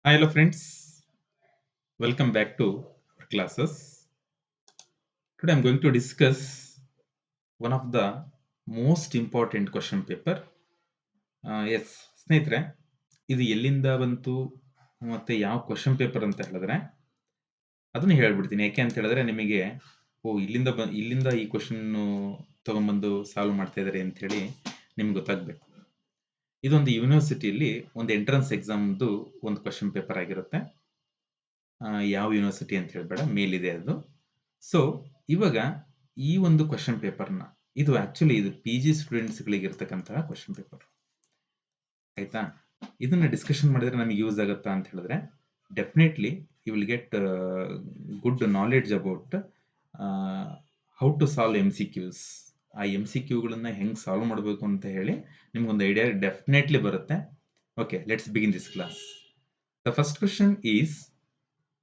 Hi, hello friends. Welcome back to our classes. Today I'm going to discuss one of the most important question paper. Yes, ಸ್ನೇಹಿತರೆ, ಇದು ಎಲ್ಲಿಂದ ಬಂತು ಮತ್ತೆ ಯಾವ question paper ಅಂತ ಹೇಳಿದ್ರೆ ಅದನ್ನ ಹೇಳ್ಬಿಡ್ತೀನಿ. ಯಾಕೆ ಅಂತ ಹೇಳಿದ್ರೆ ನಿಮಗೆ ಇಲ್ಲಿಂದ ಈ ಕ್ವಶನ್ ತಗೊಂಡ್ಬಂದು ಸಾಲ್ವ್ ಮಾಡ್ತಾ ಇದ್ದಾರೆ ಅಂತ ಹೇಳಿ ನಿಮ್ಗೆ ಗೊತ್ತಾಗ್ಬೇಕು. ಇದೊಂದು ಯೂನಿವರ್ಸಿಟಿಯಲ್ಲಿ ಒಂದು ಎಂಟ್ರೆನ್ಸ್ ಎಕ್ಸಾಮ್ದು ಒಂದು ಕ್ವಶನ್ ಪೇಪರ್ ಆಗಿರುತ್ತೆ. ಯಾವ ಯೂನಿವರ್ಸಿಟಿ ಅಂತ ಹೇಳ್ಬೇಡ, ಮೇಲಿದೆ ಅದು. ಸೊ ಇವಾಗ ಈ ಒಂದು ಕ್ವಶನ್ ಪೇಪರ್ನ ಇದು ಆಕ್ಚುಲಿ ಇದು ಪಿ ಜಿ ಸ್ಟೂಡೆಂಟ್ಸ್ಗಳಿಗೆ ಇರ್ತಕ್ಕಂತಹ ಕ್ವಶನ್ ಪೇಪರ್, ಆಯ್ತಾ? ಇದನ್ನ ಡಿಸ್ಕಷನ್ ಮಾಡಿದ್ರೆ ನಮಗೆ ಯೂಸ್ ಆಗುತ್ತಾ ಅಂತ ಹೇಳಿದ್ರೆ definitely you will get good knowledge about how to solve M C Qs. ಆ ಎಮ್ ಸಿ ಕ್ಯೂಗಳನ್ನ ಹೆಂಗ್ ಸಾಲ್ವ್ ಮಾಡಬೇಕು ಅಂತ ಹೇಳಿ ನಿಮ್ಗೊಂದು ಐಡಿಯಾ ಡೆಫಿನೆಟ್ಲಿ ಬರುತ್ತೆ. Okay, let's begin this class. The first question is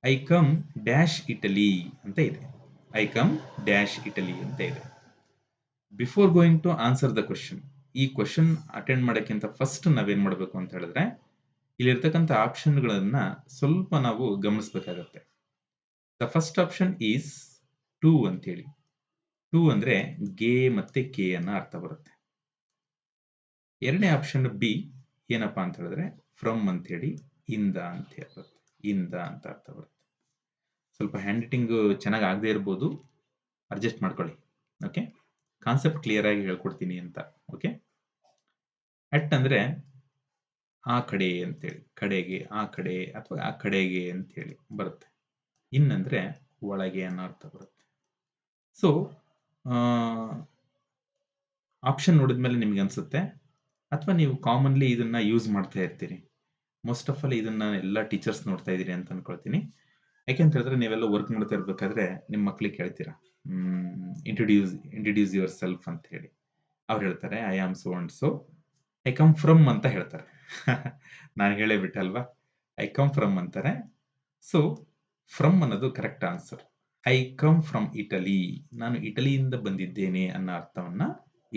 I come dash Italy ಅಂತ ಇದೆ. ಐ ಕಮ್ ಡ್ಯಾಶ್ ಇಟಲಿ ಅಂತ ಇದೆ. Before going to answer the question, ಈ ಕ್ವಶನ್ ಅಟೆಂಡ್ ಮಾಡೋಕ್ಕಿಂತ ಫಸ್ಟ್ ನಾವೇನ್ ಮಾಡಬೇಕು ಅಂತ ಹೇಳಿದ್ರೆ ಇಲ್ಲಿರ್ತಕ್ಕಂಥ ಆಪ್ಷನ್ಗಳನ್ನ ಸ್ವಲ್ಪ ನಾವು ಗಮನಿಸಬೇಕಾಗತ್ತೆ. The first option is to ಅಂತೇಳಿ. ಟು ಅಂದ್ರೆ ಗೆ ಮತ್ತೆ ಕೆ ಅನ್ನ ಅರ್ಥ ಬರುತ್ತೆ. ಎರಡನೇ ಆಪ್ಷನ್ ಬಿ ಏನಪ್ಪಾ ಅಂತ ಹೇಳಿದ್ರೆ ಫ್ರಮ್ ಅಂತ ಹೇಳಿ ಇಂದ ಅಂತ ಬರುತ್ತೆ. ಇಂದ ಅಂತ ಅರ್ಥ ಬರುತ್ತೆ. ಸ್ವಲ್ಪ ಹ್ಯಾಂಡ್ ರೈಟಿಂಗ್ ಚೆನ್ನಾಗಿ ಆಗದೆ ಇರ್ಬೋದು, ಅಡ್ಜಸ್ಟ್ ಮಾಡ್ಕೊಳ್ಳಿ. ಓಕೆ, ಕಾನ್ಸೆಪ್ಟ್ ಕ್ಲಿಯರ್ ಆಗಿ ಹೇಳ್ಕೊಡ್ತೀನಿ ಅಂತ. ಓಕೆ, ಅಟ್ ಅಂದ್ರೆ ಆ ಕಡೆ ಅಂತೇಳಿ, ಕಡೆಗೆ, ಆ ಕಡೆ ಅಥವಾ ಆ ಕಡೆಗೆ ಅಂತೇಳಿ ಬರುತ್ತೆ. ಇನ್ ಅಂದ್ರೆ ಒಳಗೆ ಅನ್ನೋ ಅರ್ಥ ಬರುತ್ತೆ. ಸೊ ಆಪ್ಷನ್ ನೋಡಿದ್ಮೇಲೆ ನಿಮ್ಗೆ ಅನ್ಸುತ್ತೆ, ಅಥವಾ ನೀವು ಕಾಮನ್ಲಿ ಇದನ್ನ ಯೂಸ್ ಮಾಡ್ತಾ ಇರ್ತೀರಿ. ಮೋಸ್ಟ್ ಆಫ್ ಆಲ್ ಇದನ್ನ ಎಲ್ಲ ಟೀಚರ್ಸ್ ನೋಡ್ತಾ ಇದೀರಿ ಅಂತ ಅನ್ಕೊಳ್ತೀನಿ. ಯಾಕೆಂತ ಹೇಳಿದ್ರೆ ನೀವೆಲ್ಲ ವರ್ಕ್ ಮಾಡ್ತಾ ಇರ್ಬೇಕಾದ್ರೆ ನಿಮ್ಮ ಮಕ್ಳಿಗೆ ಕೇಳ್ತೀರಾ, ಇಂಟ್ರೊಡ್ಯೂಸ್ ಯುವರ್ ಸೆಲ್ಫ್ ಅಂತ ಹೇಳಿ. ಅವ್ರು ಹೇಳ್ತಾರೆ I am so and so, I come from ಅಂತ ಹೇಳ್ತಾರೆ. ನಾನು ಹೇಳೇ ಬಿಟ್ಟೆ ಅಲ್ವಾ, ಐ ಕಮ್ ಫ್ರಮ್ ಅಂತಾರೆ. ಸೊ ಫ್ರಮ್ ಅನ್ನೋದು correct answer. I come from Italy, ನಾನು ಇಟಲಿಯಿಂದ ಬಂದಿದ್ದೇನೆ ಅನ್ನೋ ಅರ್ಥವನ್ನ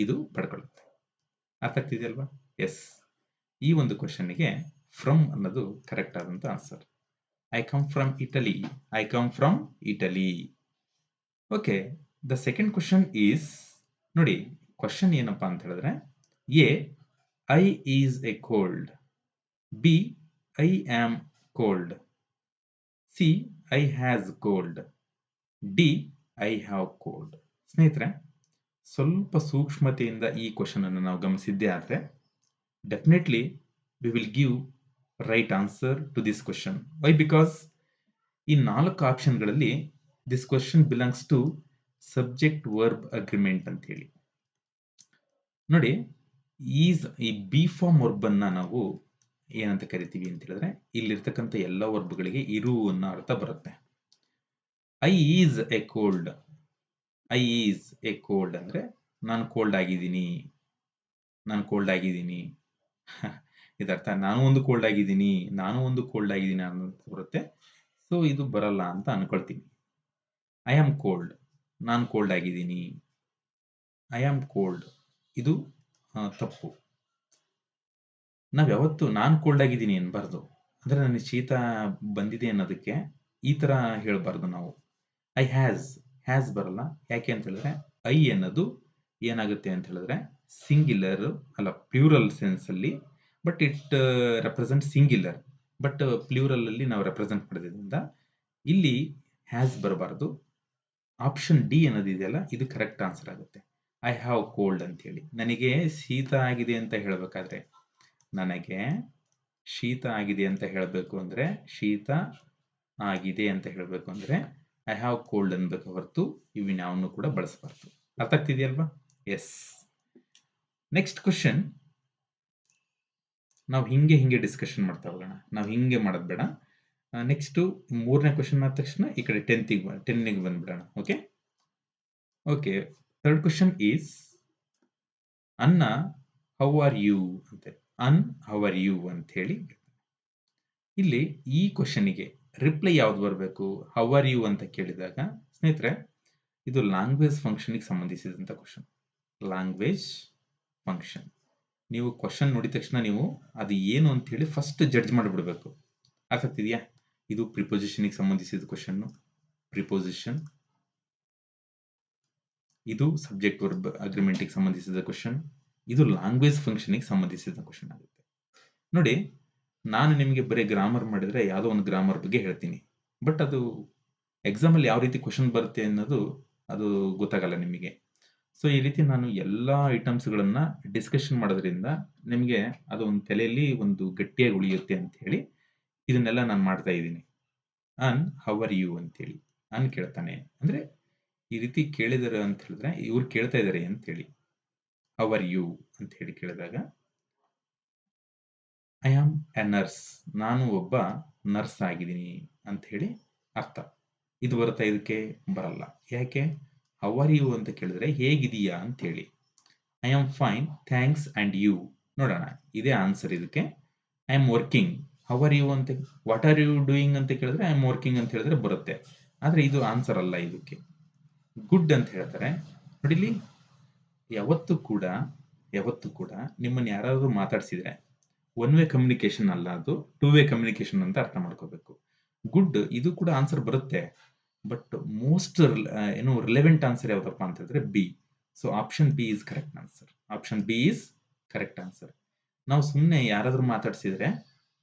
ಇದು ಪಡ್ಕೊಳ್ಳುತ್ತೆ. ಅರ್ಥ ಆಗ್ತಿದೆಯಲ್ವಾ? ಎಸ್, ಈ ಒಂದು ಕ್ವಶನ್ಗೆ ಫ್ರಮ್ ಅನ್ನೋದು ಕರೆಕ್ಟ್ ಆದಂತ answer. I come from Italy, I come from Italy. Okay, the second question is, ನೋಡಿ ಕ್ವಶನ್ ಏನಪ್ಪಾ ಅಂತ ಹೇಳಿದ್ರೆ, A I is a cold, B I am cold, C I has cold, D I have cold. ಸ್ನೇಹಿತರೆ, ಸ್ವಲ್ಪ ಸೂಕ್ಷ್ಮತೆಯಿಂದ ಈ question ಅನ್ನು ನಾವು ಗಮನಿಸಿದ್ದೇ ಆದ್ರೆ definitely we will give right answer to this question. Why? Because ಈ 4 ಆಪ್ಷನ್ಗಳಲ್ಲಿ this question belongs to subject verb agreement ಅಂತ ಹೇಳಿ. ನೋಡಿ, ಈ ಬಿ ಫಾರ್ಮ್ ವರ್ಬ್ ಅನ್ನ ನಾವು ಏನಂತ ಕರಿತೀವಿ ಅಂತ ಹೇಳಿದ್ರೆ ಇಲ್ಲಿರ್ತಕ್ಕಂಥ ಎಲ್ಲ ವರ್ಬ್ಗಳಿಗೆ ಇರು ಅನ್ನೋ ಅರ್ಥ ಬರುತ್ತೆ. I is a cold, I is a cold ಅಂದ್ರೆ ನಾನು ಕೋಲ್ಡ್ ಆಗಿದ್ದೀನಿ, ನಾನು ಕೋಲ್ಡ್ ಆಗಿದ್ದೀನಿ. ಇದರ್ಥ ನಾನು ಒಂದು ಕೋಲ್ಡ್ ಆಗಿದ್ದೀನಿ, ನಾನು ಒಂದು ಕೋಲ್ಡ್ ಆಗಿದ್ದೀನಿ ಅನ್ನೋದು ಬರುತ್ತೆ. ಸೊ ಇದು ಬರಲ್ಲ ಅಂತ ಅನ್ಕೊಳ್ತೀನಿ. ಐ ಆಮ್ ಕೋಲ್ಡ್, ನಾನು ಕೋಲ್ಡ್ ಆಗಿದ್ದೀನಿ. ಐ ಆಮ್ ಕೋಲ್ಡ್, ಇದು ತಪ್ಪು. ನಾವ್ ಯಾವತ್ತು ನಾನು ಕೋಲ್ಡ್ ಆಗಿದ್ದೀನಿ ಅನ್ಬಾರ್ದು. ಅಂದ್ರೆ ನನಗೆ ಶೀತ ಬಂದಿದೆ ಅನ್ನೋದಕ್ಕೆ ಈ ತರ ಹೇಳ್ಬಾರ್ದು ನಾವು. ಐ ಹ್ಯಾಸ್ ಬರಲ್ಲ. ಯಾಕೆ ಅಂತ ಹೇಳಿದ್ರೆ ಐ ಅನ್ನೋದು ಏನಾಗುತ್ತೆ ಅಂತ ಹೇಳಿದ್ರೆ ಸಿಂಗ್ಯುಲರ್ ಅಲ್ಲ, ಪ್ಲೂರಲ್ ಸೆನ್ಸ್ ಅಲ್ಲಿ, but it represent singular. But plural ಅಲ್ಲಿ ನಾವು ರೆಪ್ರೆಸೆಂಟ್ ಮಾಡೋದ್ರಿಂದ ಇಲ್ಲಿ ಹ್ಯಾಸ್ ಬರಬಾರದು. ಆಪ್ಷನ್ ಡಿ ಅನ್ನೋದು ಇದೆಯಲ್ಲ, ಇದು ಕರೆಕ್ಟ್ ಆನ್ಸರ್ ಆಗುತ್ತೆ. ಐ ಹ್ಯಾವ್ ಕೋಲ್ಡ್ ಅಂತ ಹೇಳಿ, ನನಗೆ ಶೀತ ಆಗಿದೆ ಅಂತ ಹೇಳ್ಬೇಕಾದ್ರೆ, ನನಗೆ ಶೀತ ಆಗಿದೆ ಅಂತ ಹೇಳಬೇಕು ಅಂದ್ರೆ, ಶೀತ ಆಗಿದೆ ಅಂತ ಹೇಳಬೇಕು ಅಂದ್ರೆ ಐ ಹ್ಯಾವ್ ಕೋಲ್ಡ್ ಅನ್ಬೇಕು ಹೊರತು ಇವಿನ್ಯಾವನ್ನು ಕೂಡ ಬಳಸಬಾರ್ದು. ಅರ್ಥ ಆಗ್ತಿದೆಯಲ್ವಾ? ಎಸ್. ನೆಕ್ಸ್ಟ್ ಕ್ವಶನ್, ನಾವು ಹಿಂಗೆ ಡಿಸ್ಕಷನ್ ಮಾಡ್ತಾ ಹೋಗೋಣ, ನಾವು ಹಿಂಗೆ ಮಾಡೋದು ಬೇಡ. ನೆಕ್ಸ್ಟ್ 3ನೇ ಕ್ವಶನ್ ಆದ ತಕ್ಷಣ ಈ ಕಡೆ 10ಗೆ ಬಂದ್ಬಿಡೋಣ. Okay okay, third question is ಅನ್ನ ಹೌ ಆರ್ ಯು ಅಂತ. ಅನ್ ಹೌ ಆರ್ ಯು ಅಂತ ಹೇಳಿ ಇಲ್ಲಿ ಈ ಕ್ವಶನ್ಗೆ ರಿಪ್ಲೈ ಯಾವ್ದು ಬರಬೇಕು? ಹೌ ಆರ್ ಯು ಅಂತ ಕೇಳಿದಾಗ ಸ್ನೇಹಿತರೆ, ಇದು ಲ್ಯಾಂಗ್ವೇಜ್ ಫಂಕ್ಷನ್ಗೆ ಸಂಬಂಧಿಸಿದಂತ ಕ್ವಶನ್. Language function. ನೀವು ಕ್ವಶನ್ ನೋಡಿದ ತಕ್ಷಣ ನೀವು ಅದು ಏನು ಅಂತ ಹೇಳಿ ಫಸ್ಟ್ ಜಡ್ಜ್ ಮಾಡಿಬಿಡ್ಬೇಕು. ಅರ್ಥ ಆಗ್ತಿದೆಯಾ? ಇದು ಪ್ರಿಪೊಸಿಷನ್ಗೆ ಸಂಬಂಧಿಸಿದ ಕ್ವಶನ್. ಪ್ರಿಪೊಸಿಷನ್, ಇದು ಸಬ್ಜೆಕ್ಟ್ ವರ್ಬ್ ಅಗ್ರಿಮೆಂಟ್ಗೆ ಸಂಬಂಧಿಸಿದ ಕ್ವಶನ್, ಇದು ಲ್ಯಾಂಗ್ವೇಜ್ ಫಂಕ್ಷನ್ಗೆ ಸಂಬಂಧಿಸಿದ ಕ್ವಶನ್ ಆಗುತ್ತೆ. ನೋಡಿ, ನಾನು ನಿಮಗೆ ಬರೀ ಗ್ರಾಮರ್ ಮಾಡಿದ್ರೆ ಯಾವುದೋ ಒಂದು ಗ್ರಾಮರ್ ಬಗ್ಗೆ ಹೇಳ್ತೀನಿ, ಬಟ್ ಅದು ಎಕ್ಸಾಮಲ್ಲಿ ಯಾವ ರೀತಿ ಕ್ವಶನ್ ಬರುತ್ತೆ ಅನ್ನೋದು ಅದು ಗೊತ್ತಾಗಲ್ಲ ನಿಮಗೆ. ಸೊ ಈ ರೀತಿ ನಾನು ಎಲ್ಲ ಐಟಮ್ಸ್ಗಳನ್ನ ಡಿಸ್ಕಷನ್ ಮಾಡೋದ್ರಿಂದ ನಿಮಗೆ ಅದು ಒಂದು ತಲೆಯಲ್ಲಿ ಒಂದು ಗಟ್ಟಿಯಾಗಿ ಉಳಿಯುತ್ತೆ ಅಂತ ಹೇಳಿ ಇದನ್ನೆಲ್ಲ ನಾನು ಮಾಡ್ತಾ ಇದ್ದೀನಿ. ಹೌ ಆರ್ ಯು ಅಂತೇಳಿ ಕೇಳ್ತಾನೆ ಅಂದ್ರೆ ಈ ರೀತಿ ಕೇಳಿದಾರೆ ಅಂತ ಹೇಳಿದ್ರೆ ಇವ್ರು ಕೇಳ್ತಾ ಇದಾರೆ ಅಂತ ಹೇಳಿ. ಹೌ ಆರ್ ಯು ಅಂತ ಹೇಳಿ ಕೇಳಿದಾಗ ಐ ಆಮ್ ಎ ನರ್ಸ್, ನಾನು ಒಬ್ಬ ನರ್ಸ್ ಆಗಿದ್ದೀನಿ ಅಂತ ಹೇಳಿ ಅರ್ಥ. ಇದು ಬರುತ್ತಾ? ಇದಕ್ಕೆ ಬರಲ್ಲ. ಯಾಕೆ? ಹೌ ಆರ್ ಯು ಅಂತ ಕೇಳಿದ್ರೆ ಹೇಗಿದೀಯಾ ಅಂತ ಹೇಳಿ. I am fine thanks and you. ನೋಡೋಣ, ಇದೇ ಆನ್ಸರ್ ಇದಕ್ಕೆ. I am working. How are you ಅಂತ, ವಾಟ್ ಆರ್ ಯು ಡೂಯಿಂಗ್ ಅಂತ ಕೇಳಿದ್ರೆ ಐ ಆಮ್ ವರ್ಕಿಂಗ್ ಅಂತ ಹೇಳಿದ್ರೆ ಬರುತ್ತೆ. ಆದ್ರೆ ಇದು ಆನ್ಸರ್ ಅಲ್ಲ ಇದಕ್ಕೆ. ಗುಡ್ ಅಂತ ಹೇಳ್ತಾರೆ. ನೋಡಿಲಿ, ಯಾವತ್ತೂ ಕೂಡ ನಿಮ್ಮನ್ನು ಯಾರಾದರೂ ಮಾತಾಡ್ಸಿದ್ರೆ ಒನ್ ವೇ ಕಮ್ಯುನಿಕೇಶನ್ ಅಲ್ಲ, ಅದು ಟೂ ವೇ ಕಮ್ಯುನಿಕೇಶನ್ ಅಂತ ಅರ್ಥ ಮಾಡ್ಕೋಬೇಕು. ಗುಡ್ ಇದು ಕೂಡ ಆನ್ಸರ್ ಬರುತ್ತೆ, ಬಟ್ ಮೋಸ್ಟ್ ರಿಲೆವೆಂಟ್ ಆನ್ಸರ್ ಯಾವ್ದಪ್ಪ ಅಂತ ಹೇಳಿದ್ರೆ B. So option B is correct answer. Option B is correct answer. ನಾವು ಸುಮ್ಮನೆ ಯಾರಾದ್ರೂ ಮಾತಾಡ್ಸಿದ್ರೆ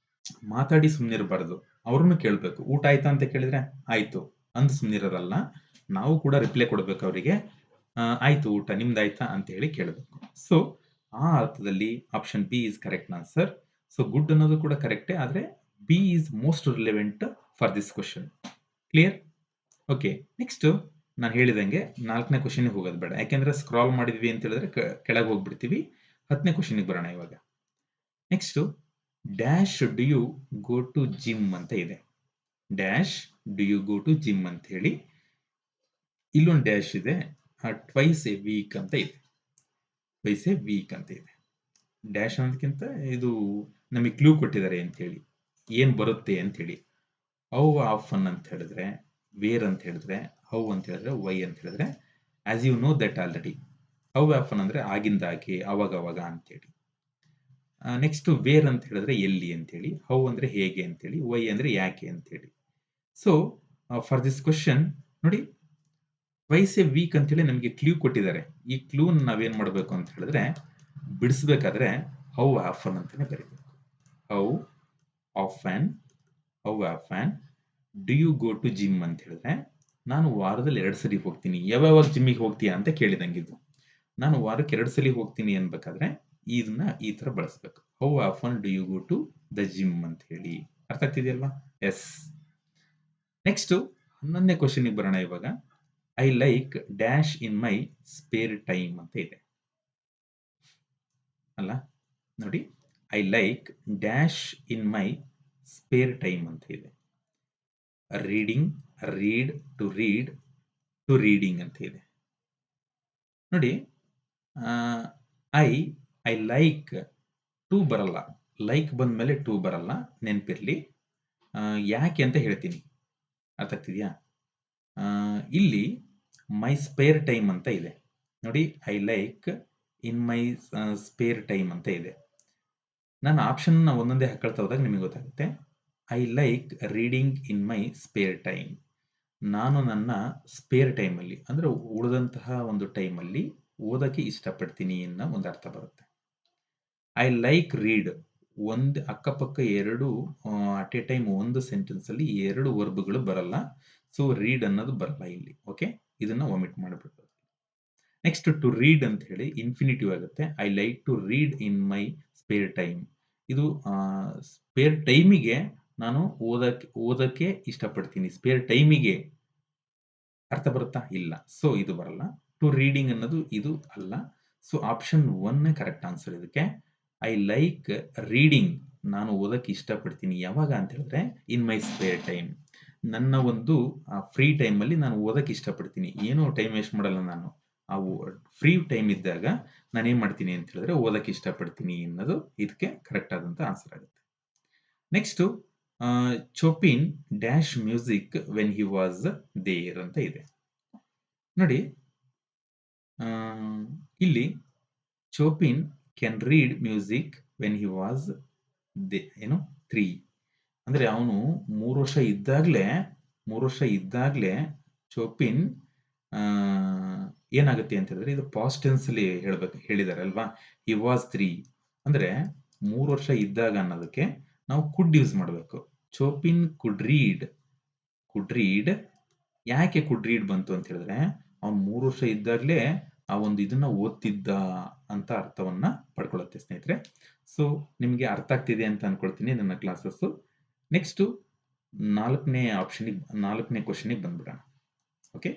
ಮಾತಾಡಿ ಸುಮ್ಮನಿರಬಾರ್ದು, ಅವ್ರನ್ನು ಕೇಳಬೇಕು. ಊಟ ಆಯ್ತಾ ಅಂತ ಕೇಳಿದ್ರೆ ಆಯ್ತು ಅಂದ್ ಸುಮ್ಮನಿರೋದಲ್ಲ, ನಾವು ಕೂಡ ರಿಪ್ಲೈ ಕೊಡಬೇಕು ಅವರಿಗೆ. ಆಯ್ತು ಊಟ, ನಿಮ್ದಾಯ್ತಾ ಅಂತ ಹೇಳಿ ಕೇಳಬೇಕು. ಸೊ ಆ ಅರ್ಥದಲ್ಲಿ option B is correct answer. So good ಅನ್ನೋದು ಕೂಡ ಕರೆಕ್ಟೇ, ಆದ್ರೆ B is most relevant for this question. Clear? Okay, next ನಾನು ಹೇಳಿದಂಗೆ 4ನೇ ಕ್ವಶನ್ಗೆ ಹೋಗೋದು ಬೇಡ, ಯಾಕೆಂದ್ರೆ ಸ್ಕ್ರಾಲ್ ಮಾಡಿದ್ವಿ ಅಂತ ಹೇಳಿದ್ರೆ ಕೆಳಗೆ ಹೋಗ್ಬಿಡ್ತೀವಿ. 10ನೇ ಕ್ವಶನ್ಗೆ ಬರೋಣ ಇವಾಗ. Next, dash do you go to gym ಅಂತ ಇದೆ. Dash do you go to gym ಅಂತ ಹೇಳಿ ಇಲ್ಲೊಂದು ಡ್ಯಾಶ್ ಇದೆ. ಟ್ವೈಸ್ ಎ ವೀಕ್ ಅಂತ ಇದೆ. ಟ್ವೈಸ್ ಎ ವೀಕ್ ಅಂತ ಇದೆ. ಡ್ಯಾಶ್ ಅನ್ನೋದಕ್ಕಿಂತ ಇದು ನಮಗೆ ಕ್ಲೂ ಕೊಟ್ಟಿದ್ದಾರೆ ಅಂತ ಹೇಳಿ, ಏನ್ ಬರುತ್ತೆ ಅಂತ ಹೇಳಿ. ಹೌ ಆಫನ್ ಅಂತ ಹೇಳಿದ್ರೆ, ವೇರ್ ಅಂತ ಹೇಳಿದ್ರೆ, ಹೌ ಅಂತ ಹೇಳಿದ್ರೆ, ವೈ ಅಂತ ಹೇಳಿದ್ರೆ, as you know that already. How often ಅಂದ್ರೆ ಆಗಿಂದಾಗೆ, ಅವಾಗ ಅಂತೇಳಿ. ನೆಕ್ಸ್ಟ್ ವೇರ್ ಅಂತ ಹೇಳಿದ್ರೆ ಎಲ್ಲಿ ಅಂತೇಳಿ, ಹೌ ಅಂದ್ರೆ ಹೇಗೆ ಅಂತೇಳಿ, ವೈ ಅಂದ್ರೆ ಯಾಕೆ ಅಂತೇಳಿ. ಸೊ ಫಾರ್ ದಿಸ್ ಕ್ವಶನ್ ನೋಡಿ, ಟ್ವೈಸ್ ಎ ವೀಕ್ ಅಂತೇಳಿ ನಮಗೆ ಕ್ಲೂ ಕೊಟ್ಟಿದ್ದಾರೆ. ಈ ಕ್ಲೂ ನಾವೇನ್ ಮಾಡಬೇಕು ಅಂತ ಹೇಳಿದ್ರೆ, ಬಿಡಿಸ್ಬೇಕಾದ್ರೆ ಹೌ ಆಫನ್ ಅಂತಾನೆ ಬರೀಬೇಕು. How often do you go to gym ಅಂತ ಹೇಳಿದ್ರೆ, ನಾನು ವಾರದಲ್ಲಿ 2 ಸರಿ ಹೋಗ್ತೀನಿ. ಯಾವ್ಯಾವ ಜಿಮ್ಮಿಗೆ ಹೋಗ್ತೀಯಾ ಅಂತ ಕೇಳಿದಂಗಿದ್ದು. ನಾನು ವಾರಕ್ಕೆ 2 ಸಲ ಹೋಗ್ತೀನಿ ಅನ್ಬೇಕಾದ್ರೆ ಇದನ್ನ ಈ ತರ ಬಳಸ್ಬೇಕು. How often do you go to the gym ಅಂತ ಹೇಳಿ. ಅರ್ಥ ಆಗ್ತಿದೆಯಲ್ವಾ? ಎಸ್. ನೆಕ್ಸ್ಟ್ 11ನೇ ಕ್ವಶನ್ಗೆ ಬರೋಣ ಇವಾಗ. I like dash in my spare time ಅಂತ ಇದೆ ಅಲ್ಲ. ನೋಡಿ, I like dash in my spare time ಅಂತ ಇದೆ. ರೀಡಿಂಗ್, ರೀಡ್, ಟು ರೀಡಿಂಗ್ ಅಂತ ಇದೆ. ನೋಡಿ, ಐ ಲೈಕ್ ಟು ಬರಲ್ಲ, ಲೈಕ್ ಬಂದ್ಮೇಲೆ ಟು ಬರಲ್ಲ, ನೆನಪಿರ್ಲಿ. ಯಾಕೆ ಅಂತ ಹೇಳ್ತೀನಿ. ಅರ್ಥ ಆಗ್ತಿದ್ಯಾ? ಇಲ್ಲಿ ಮೈ ಸ್ಪೇರ್ ಟೈಮ್ ಅಂತ ಇದೆ. ನೋಡಿ, I like in my spare time ಅಂತ ಇದೆ. ನಾನು ಆಪ್ಷನ್ ಒಂದೊಂದೇ ಹಾಕೊಳ್ತಾ ಹೋದಾಗ ನಿಮಗೆ ಗೊತ್ತಾಗುತ್ತೆ. I like reading in my spare time. ನಾನು ನನ್ನ ಸ್ಪೇರ್ ಟೈಮಲ್ಲಿ ಅಂದ್ರೆ ಉಳಿದಂತಹ ಒಂದು ಟೈಮಲ್ಲಿ ಓದಕ್ಕೆ ಇಷ್ಟಪಡ್ತೀನಿ ಅನ್ನೋ ಒಂದು ಅರ್ಥ ಬರುತ್ತೆ. ಐ ಲೈಕ್ ರೀಡ್, ಒಂದು ಅಕ್ಕಪಕ್ಕ ಎರಡು ಅಟ್ ಎ ಟೈಮ್ ಒಂದು ಸೆಂಟೆನ್ಸ್ ಅಲ್ಲಿ 2 ವರ್ಬ್ಗಳು ಬರಲ್ಲ. ಸೊ ರೀಡ್ ಅನ್ನೋದು ಬರಲ್ಲ ಇಲ್ಲಿ. ಓಕೆ, ಇದನ್ನ ಒಮಿಟ್ ಮಾಡಿಬಿಡ್ಬೋದು. ನೆಕ್ಸ್ಟ್ ಟು ರೀಡ್ ಅಂತ ಹೇಳಿ ಇನ್ಫಿನಿಟಿವ್ ಆಗುತ್ತೆ. I like to read in my spare time. ಇದು ಸ್ಪೇರ್ ಟೈಮಿಗೆ ನಾನು ಓದಕ್ಕೆ ಇಷ್ಟಪಡ್ತೀನಿ. ಸ್ಪೇರ್ ಟೈಮಿಗೆ ಅರ್ಥ ಬರುತ್ತಾ? ಇಲ್ಲ. ಸೊ ಇದು ಬರಲ್ಲ. ಟು ರೀಡಿಂಗ್ ಅನ್ನೋದು ಇದು ಅಲ್ಲ. ಸೊ ಆಪ್ಷನ್ 1 ಕರೆಕ್ಟ್ ಆನ್ಸರ್ ಇದಕ್ಕೆ. ಐ ಲೈಕ್ ರೀಡಿಂಗ್, ನಾನು ಓದಕ್ಕೆ ಇಷ್ಟಪಡ್ತೀನಿ. ಯಾವಾಗ ಅಂತ ಹೇಳಿದ್ರೆ ಇನ್ ಮೈ ಸ್ಪೇರ್ ಟೈಮ್, ನನ್ನ ಒಂದು ಫ್ರೀ ಟೈಮ್ ಅಲ್ಲಿ ನಾನು ಓದಕ್ಕೆ ಇಷ್ಟಪಡ್ತೀನಿ. ಏನೋ ಟೈಮ್ ವೇಸ್ಟ್ ಮಾಡಲ್ಲ ನಾನು. ಆ ಫ್ರೀ ಟೈಮ್ ಇದ್ದಾಗ ನಾನು ಏನ್ ಮಾಡ್ತೀನಿ ಅಂತ ಹೇಳಿದ್ರೆ ಓದಕ್ಕೆ ಇಷ್ಟಪಡ್ತೀನಿ ಅನ್ನೋದು ಇದಕ್ಕೆ ಕರೆಕ್ಟ್ ಆದಂತ ಆನ್ಸರ್ ಆಗುತ್ತೆ. Next, Chopin dash music when he was there ಅಂತ ಇದೆ. ನೋಡಿ, ಇಲ್ಲಿ Chopin can read music when he was 3. ಅಂದ್ರೆ ಅವನು 3 ವರ್ಷ ಇದ್ದಾಗ್ಲೇ ಚೋಪಿನ್ ಏನಾಗುತ್ತೆ ಅಂತ ಹೇಳಿದ್ರೆ ಇದು ಪಾಸ್ಟ್ ಟೆನ್ಸ್ ಅಲ್ಲಿ ಹೇಳಿದ್ದಾರೆ ಅಲ್ವಾ. ಹಿ ವಾಸ್ 3 ಅಂದ್ರೆ 3 ವರ್ಷ ಇದ್ದಾಗ ಅನ್ನೋದಕ್ಕೆ ನಾವು ಕುಡ್ ಯೂಸ್ ಮಾಡಬೇಕು. ಚೋಪಿನ್ ಕುಡ್ ರೀಡ್ ಯಾಕೆ ಕುಡ್ ರೀಡ್ ಬಂತು ಅಂತ ಹೇಳಿದ್ರೆ ಅವ್ನು 3 ವರ್ಷ ಇದ್ದಾಗ್ಲೇ ಆ ಒಂದು ಇದನ್ನ ಓದ್ತಿದ್ದ ಅಂತ ಅರ್ಥವನ್ನ ಪಡ್ಕೊಳ್ಳುತ್ತೆ ಸ್ನೇಹಿತರೆ. ಸೊ ನಿಮ್ಗೆ ಅರ್ಥ ಆಗ್ತಿದೆ ಅಂತ ಅನ್ಕೊಳ್ತೀನಿ ನನ್ನ ಕ್ಲಾಸಸ್. ನೆಕ್ಸ್ಟ್ 4ನೇ ಕ್ವಶನ್ಗೆ ಬಂದ್ಬಿಡೋಣ. ಓಕೆ,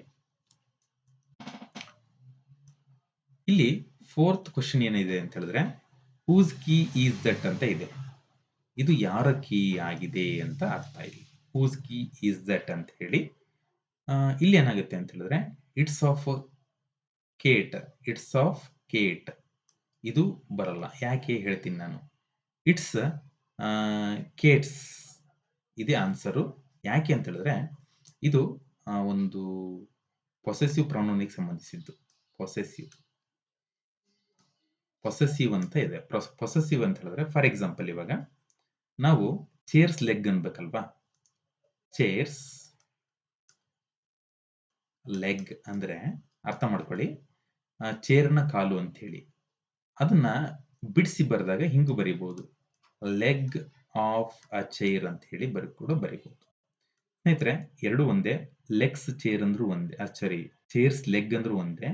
ಇಲ್ಲಿ 4th ಕ್ವಶನ್ ಏನಿದೆ ಅಂತ ಹೇಳಿದ್ರೆ ಹೂಸ್ ಕೀ ಈಸ್ ದಟ್ ಅಂತ ಇದೆ. ಇದು ಯಾರ ಕೀ ಆಗಿದೆ ಅಂತ ಅರ್ಥ. ಇಲ್ಲಿ ಹೂಸ್ ಕೀ ಈಸ್ ದಟ್ ಅಂತ ಹೇಳಿ ಇಲ್ಲಿ ಏನಾಗುತ್ತೆ ಅಂತ ಹೇಳಿದ್ರೆ ಇಟ್ಸ್ ಆಫ್ ಕೇಟ್ ಇದು ಬರಲ್ಲ. ಯಾಕೆ ಹೇಳ್ತೀನಿ ನಾನು. ಇಟ್ಸ್ ಕೇಟ್ಸ್ ಇದೇ ಆನ್ಸರು. ಯಾಕೆ ಅಂತ ಹೇಳಿದ್ರೆ ಇದು ಒಂದು ಪೊಸೆಸಿವ್ ಪ್ರೊನೌನ್ಗೆ ಸಂಬಂಧಿಸಿದ್ದು. ಪೊಸೆಸಿವ್ ಅಂತ ಇದೆ. ಪೊಸೆಸಿವ್ ಅಂತ ಹೇಳಿದ್ರೆ ಫಾರ್ ಎಕ್ಸಾಂಪಲ್ ಇವಾಗ ನಾವು ಚೇರ್ಸ್ ಲೆಗ್ ಅನ್ಬೇಕಲ್ವಾ. ಚೇರ್ಸ್ ಲೆಗ್ ಅಂದ್ರೆ ಅರ್ಥ ಮಾಡ್ಕೊಳ್ಳಿ, ಚೇರ್ನ ಕಾಲು ಅಂತ ಹೇಳಿ. ಅದನ್ನ ಬಿಡಿಸಿ ಬರೆದಾಗ ಹಿಂಗು ಬರಿಬಹುದು, ಲೆಗ್ ಆಫ್ ಅ ಚೇರ್ ಅಂತ ಹೇಳಿ ಕೂಡ ಬರಿಬಹುದು. ಸ್ನೇಹಿತರೆ ಎರಡು ಒಂದೇ. ಲೆಗ್ಸ್ ಚೇರ್ ಅಂದ್ರೂ ಒಂದೇ, ಸಾರಿ ಚೇರ್ಸ್ ಲೆಗ್ ಅಂದ್ರೂ ಒಂದೇ,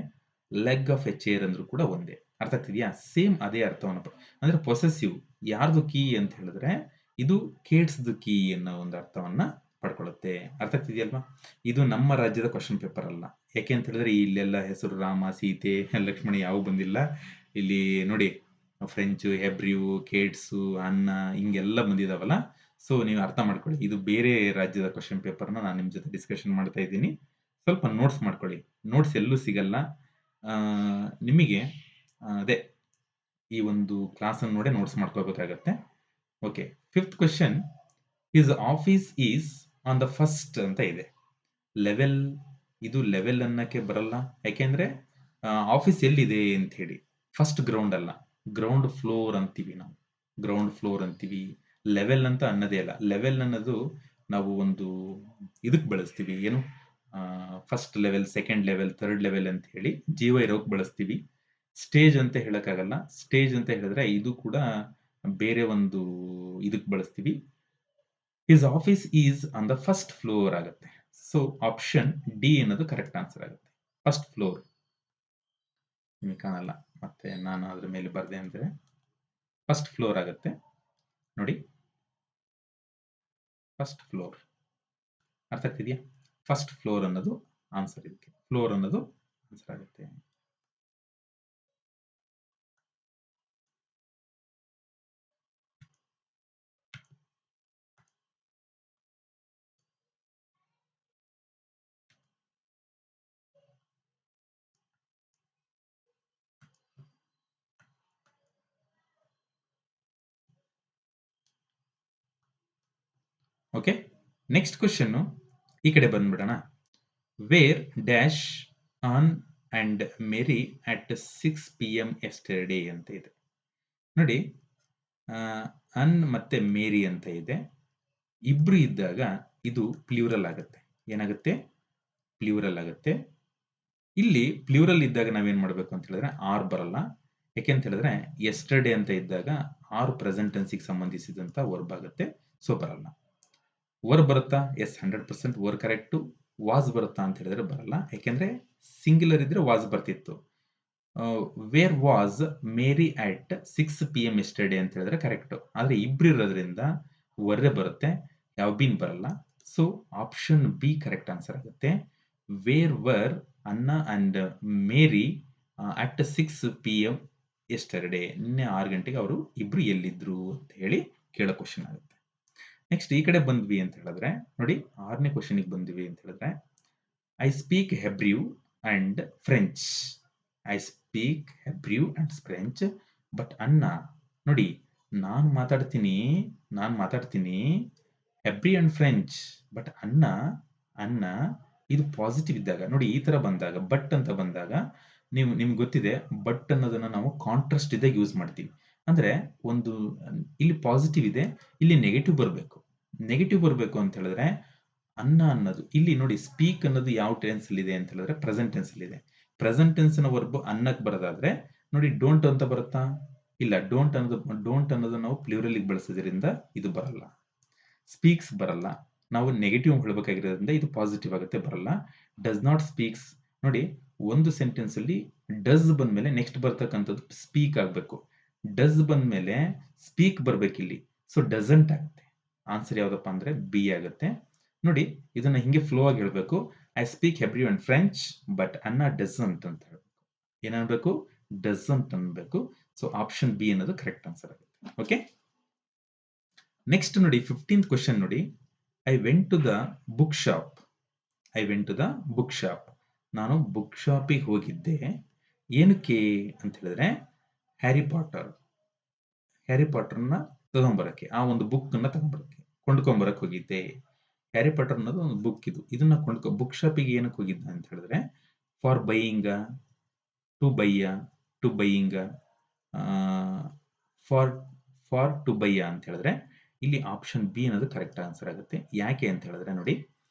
ಲೆಗ್ ಆಫ್ ಎ ಚೇರ್ ಅಂದ್ರೂ ಕೂಡ ಒಂದೇ. ಅರ್ಥ ಆಗ್ತಿದ್ಯಾ? ಸೇಮ್ ಅದೇ ಅರ್ಥವನ್ನು ಅಂದ್ರೆ ಪೊಸೆಸಿವ್ ಯಾರ್ದು ಕೀ ಅಂತ ಹೇಳಿದ್ರೆ ಇದು ಕೇಟ್ಸ್ದು ಕೀ ಅನ್ನೋ ಒಂದು ಅರ್ಥವನ್ನ ಪಡ್ಕೊಳ್ಳುತ್ತೆ. ಅರ್ಥ ಆಗ್ತಿದೆಯಲ್ವಾ? ಇದು ನಮ್ಮ ರಾಜ್ಯದ ಕ್ವಶನ್ ಪೇಪರ್ ಅಲ್ಲ. ಯಾಕೆ ಅಂತ ಹೇಳಿದ್ರೆ ಇಲ್ಲೆಲ್ಲ ಹೆಸರು ರಾಮ ಸೀತೆ ಲಕ್ಷ್ಮಣ ಯಾವ ಬಂದಿಲ್ಲ. ಇಲ್ಲಿ ನೋಡಿ ಫ್ರೆಂಚ್, ಹೆಬ್ರಿಯು, ಕೇಟ್ಸು, ಅನ್ನ ಹಿಂಗೆಲ್ಲ ಬಂದಿದಾವಲ್ಲ. ಸೊ ನೀವು ಅರ್ಥ ಮಾಡ್ಕೊಳ್ಳಿ, ಇದು ಬೇರೆ ರಾಜ್ಯದ ಕ್ವಶನ್ ಪೇಪರ್ನ ನಾನು ನಿಮ್ ಜೊತೆ ಡಿಸ್ಕಷನ್ ಮಾಡ್ತಾ ಇದ್ದೀನಿ. ಸ್ವಲ್ಪ ನೋಟ್ಸ್ ಮಾಡ್ಕೊಳ್ಳಿ, ನೋಟ್ಸ್ ಎಲ್ಲೂ ಸಿಗಲ್ಲ ನಿಮಗೆ. ಅದೇ ಈ ಒಂದು ಕ್ಲಾಸ್ ಅನ್ನು ನೋಡಿ ನೋಟ್ಸ್ ಮಾಡ್ಕೋಬೇಕಾಗತ್ತೆ. Okay, 5th question, his office is on the first ಅಂತ ಇದೆ. ಲೆವೆಲ್, ಇದು ಲೆವೆಲ್ ಅನ್ನಕ್ಕೆ ಬರಲ್ಲ. ಯಾಕೆಂದ್ರೆ ಆಫೀಸ್ ಎಲ್ಲಿದೆ ಅಂತ ಹೇಳಿ. ಫಸ್ಟ್ ಗ್ರೌಂಡ್ ಅಲ್ಲ, ಗ್ರೌಂಡ್ ಫ್ಲೋರ್ ಅಂತೀವಿ ನಾವು. ಗ್ರೌಂಡ್ ಫ್ಲೋರ್ ಅಂತೀವಿ, ಲೆವೆಲ್ ಅಂತ ಅನ್ನೋದೇ ಅಲ್ಲ. ಲೆವೆಲ್ ಅನ್ನೋದು ನಾವು ಒಂದು ಇದಕ್ಕೆ ಬಳಸ್ತೀವಿ, ಏನು first level, second level, third level ಅಂತ ಹೇಳಿ ಜೀವ ಇರೋಕ್ ಬಳಸ್ತೀವಿ. ಸ್ಟೇಜ್ ಅಂತ ಹೇಳಕ್ಕಾಗಲ್ಲ. ಸ್ಟೇಜ್ ಅಂತ ಹೇಳಿದ್ರೆ ಇದು ಕೂಡ ಬೇರೆ ಒಂದು ಇದಕ್ಕೆ ಬಳಸ್ತೀವಿ. His office is on the first floor ಆಗುತ್ತೆ. ಸೊ ಆಪ್ಷನ್ ಡಿ ಅನ್ನೋದು ಕರೆಕ್ಟ್ ಆನ್ಸರ್ ಆಗುತ್ತೆ. ಫಸ್ಟ್ ಫ್ಲೋರ್ ನಿಮಗೆ ಕಾಣಲ್ಲ, ಮತ್ತೆ ನಾನು ಅದ್ರ ಮೇಲೆ ಬರ್ದೆ ಅಂದ್ರೆ ಫಸ್ಟ್ ಫ್ಲೋರ್ ಆಗುತ್ತೆ ನೋಡಿ. ಫಸ್ಟ್ ಫ್ಲೋರ್ ಅರ್ಥ ಆಗ್ತಿದ್ಯಾ? ಫಸ್ಟ್ ಫ್ಲೋರ್ ಅನ್ನೋದು ಆನ್ಸರ್. ಇದಕ್ಕೆ ಫ್ಲೋರ್ ಅನ್ನೋದು ಆನ್ಸರ್ ಆಗುತ್ತೆ. ಓಕೆ, ನೆಕ್ಸ್ಟ್ ಕ್ವಶನ್ ಈ ಕಡೆ ಬಂದ್ಬಿಡೋಣ. Where dash Ann and Mary at 6 PM yesterday ಅಂತ ಇದೆ ನೋಡಿ. ಅನ್ ಮತ್ತೆ ಮೇರಿ ಅಂತ ಇದೆ. ಇಬ್ರು ಇದ್ದಾಗ ಇದು ಪ್ಲ್ಯೂರಲ್ ಆಗುತ್ತೆ. ಏನಾಗುತ್ತೆ? ಪ್ಲ್ಯೂರಲ್ ಆಗುತ್ತೆ. ಇಲ್ಲಿ ಪ್ಲ್ಯೂರಲ್ ಇದ್ದಾಗ ನಾವೇನ್ ಮಾಡ್ಬೇಕು ಅಂತ ಹೇಳಿದ್ರೆ ಆರ್ ಬರಲ್ಲ. ಯಾಕೆ ಅಂತ ಹೇಳಿದ್ರೆ ಎಸ್ಟರ್ಡೇ ಅಂತ ಇದ್ದಾಗ ಆರ್ ಪ್ರೆಸೆಂಟ್ ಟೆನ್ಸ್ಗೆ ಸಂಬಂಧಿಸಿದಂತ ವರ್ಬ್ ಆಗುತ್ತೆ. ಸೊ ಬರಲ್ಲ. ವರ್ ಬರುತ್ತಾ? Yes, 100% were correct. ವಾಸ್ ಬರುತ್ತಾ ಅಂತ ಹೇಳಿದ್ರೆ ಬರಲ್ಲ. ಯಾಕೆಂದ್ರೆ ಸಿಂಗ್ಯುಲರ್ ಇದ್ರೆ ವಾಸ್ ಬರ್ತಿತ್ತು. Where was Mary at 6 PM yesterday ಅಂತ ಹೇಳಿದ್ರೆ ಕರೆಕ್ಟ್. ಆದ್ರೆ ಇಬ್ರು ಇರೋದ್ರಿಂದ ವರ್ರೆ ಬರುತ್ತೆ, ಯಾವ ಬಿನ್ ಬರಲ್ಲ. So option B correct answer ಆಗುತ್ತೆ. ವೇರ್ ವರ್ ಅನ್ನ and Mary at 6 PM yesterday, ನಿನ್ನೆ 6 ಗಂಟೆಗೆ ಅವರು ಇಬ್ರು ಎಲ್ಲಿದ್ರು ಅಂತ ಹೇಳಿ ಕೇಳೋ ಕ್ವಶನ್ ಆಗುತ್ತೆ. ನೆಕ್ಸ್ಟ್ ಈ ಕಡೆ ಬಂದ್ವಿ ಅಂತ ಹೇಳಿದ್ರೆ ನೋಡಿ, 6ನೇ ಕ್ವಶನ್ಗೆ ಬಂದ್ವಿ ಅಂತ ಹೇಳಿದ್ರೆ I speak Hebrew and French. I speak Hebrew and French but ಅನ್ನ ನೋಡಿ, ನಾನು ಮಾತಾಡ್ತೀನಿ ಹೆಬ್ರಿ ಅಂಡ್ ಫ್ರೆಂಚ್, ಬಟ್ ಅನ್ನ ಇದು ಪಾಸಿಟಿವ್ ಇದ್ದಾಗ ನೋಡಿ, ಈ ತರ ಬಂದಾಗ ಬಟ್ ಅಂತ ಬಂದಾಗ ನಿಮ್ಗೆ ಗೊತ್ತಿದೆ, ಬಟ್ ಅನ್ನೋದನ್ನ ನಾವು ಕಾಂಟ್ರಾಸ್ಟ್ ಇದ್ದಾಗ ಯೂಸ್ ಮಾಡ್ತೀವಿ. ಅಂದ್ರೆ ಒಂದು ಇಲ್ಲಿ ಪಾಸಿಟಿವ್ ಇದೆ, ಇಲ್ಲಿ ನೆಗೆಟಿವ್ ಬರಬೇಕು. ನೆಗೆಟಿವ್ ಬರಬೇಕು ಅಂತ ಹೇಳಿದ್ರೆ ಅನ್ನ ಅನ್ನೋದು ಇಲ್ಲಿ ನೋಡಿ ಸ್ಪೀಕ್ ಅನ್ನೋದು ಯಾವ ಟೆನ್ಸ್ ಅಲ್ಲಿ ಇದೆ ಅಂತ ಹೇಳಿದ್ರೆ ಪ್ರೆಸೆಂಟ್ ಟೆನ್ಸ್ ಅಲ್ಲಿ ಇದೆ. ಪ್ರೆಸೆಂಟ್ ಟೆನ್ಸ್ ನ ವರ್ಬ್ ಅನ್ನಕ್ಕೆ ಬರೋದಾದ್ರೆ ನೋಡಿ ಡೋಂಟ್ ಅಂತ ಬರುತ್ತಾ? ಇಲ್ಲ, ಡೋಂಟ್ ಅನ್ನೋದು ನಾವು ಪ್ಲೂರಲ್ ಬಳಸೋದ್ರಿಂದ ಇದು ಬರಲ್ಲ. ಸ್ಪೀಕ್ಸ್ ಬರಲ್ಲ, ನಾವು ನೆಗೆಟಿವ್ ಹೇಳಬೇಕಾಗಿರೋದ್ರಿಂದ ಇದು ಪಾಸಿಟಿವ್ ಆಗುತ್ತೆ, ಬರಲ್ಲ. ಡಸ್ ನಾಟ್ ಸ್ಪೀಕ್ಸ್ ನೋಡಿ, ಒಂದು ಸೆಂಟೆನ್ಸ್ ಅಲ್ಲಿ ಡಸ್ ಬಂದ್ಮೇಲೆ ನೆಕ್ಸ್ಟ್ ಬರ್ತಕ್ಕಂಥದ್ದು ಸ್ಪೀಕ್ ಆಗಬೇಕು. ಡಸ್ ಬಂದ್ಮೇಲೆ ಸ್ಪೀಕ್ ಬರ್ಬೇಕಿಲ್ಲಿ, ಸೊ ಡಸಂಟ್ ಆಗುತ್ತೆ. ಆನ್ಸರ್ ಯಾವ್ದಪ್ಪ ಅಂದ್ರೆ ಬಿ ಆಗುತ್ತೆ. ನೋಡಿ, ಇದನ್ನ ಹಿಂಗೆ ಫ್ಲೋ ಆಗಿ ಹೇಳ್ಬೇಕು. I speak Hebrew and French but Anna doesn't ಅಂತ ಹೇಳ್ಬೇಕು. ಏನನ್ಬೇಕು? ಡಸಂಟ್ ಅನ್ಬೇಕು. ಸೊ ಆಪ್ಷನ್ ಬಿ ಅನ್ನೋದು ಕರೆಕ್ಟ್ ಆನ್ಸರ್ ಆಗುತ್ತೆ. ಓಕೆ, ನೆಕ್ಸ್ಟ್ ನೋಡಿ 15th ಕ್ವೆಶ್ಚನ್ ನೋಡಿ. I went to the book shop. I went to the book shop. ನಾನು ಬುಕ್ ಶಾಪಿಗೆ ಹೋಗಿದ್ದೆ. ಏನಕ್ಕೆ ಅಂತ ಹೇಳಿದ್ರೆ ಹ್ಯಾರಿ ಪಾಟರ್ನ ತಗೊಂಬರಕ್ಕೆ, ಆ ಒಂದು ಬುಕ್ ಅನ್ನ ತಗೊಂಬರಕ್ಕೆ, ಕೊಂಡ್ಕೊಂಬರಕ್ ಹೋಗಿದ್ದೆ. ಹ್ಯಾರಿ ಪಾಟರ್ ಅನ್ನೋದು ಒಂದು ಬುಕ್ ಇದು. ಇದನ್ನ ಬುಕ್ ಶಾಪಿಗೆ ಏನಕ್ಕೆ ಹೋಗಿದ್ದ ಅಂತ ಹೇಳಿದ್ರೆ for buying, to buying, for to buy ಅಂತ ಹೇಳಿದ್ರೆ ಇಲ್ಲಿ ಆಪ್ಷನ್ ಬಿ ಅನ್ನೋದು ಕರೆಕ್ಟ್ ಆನ್ಸರ್ ಆಗುತ್ತೆ. ಯಾಕೆ ಅಂತ ಹೇಳಿದ್ರೆ ನೋಡಿ,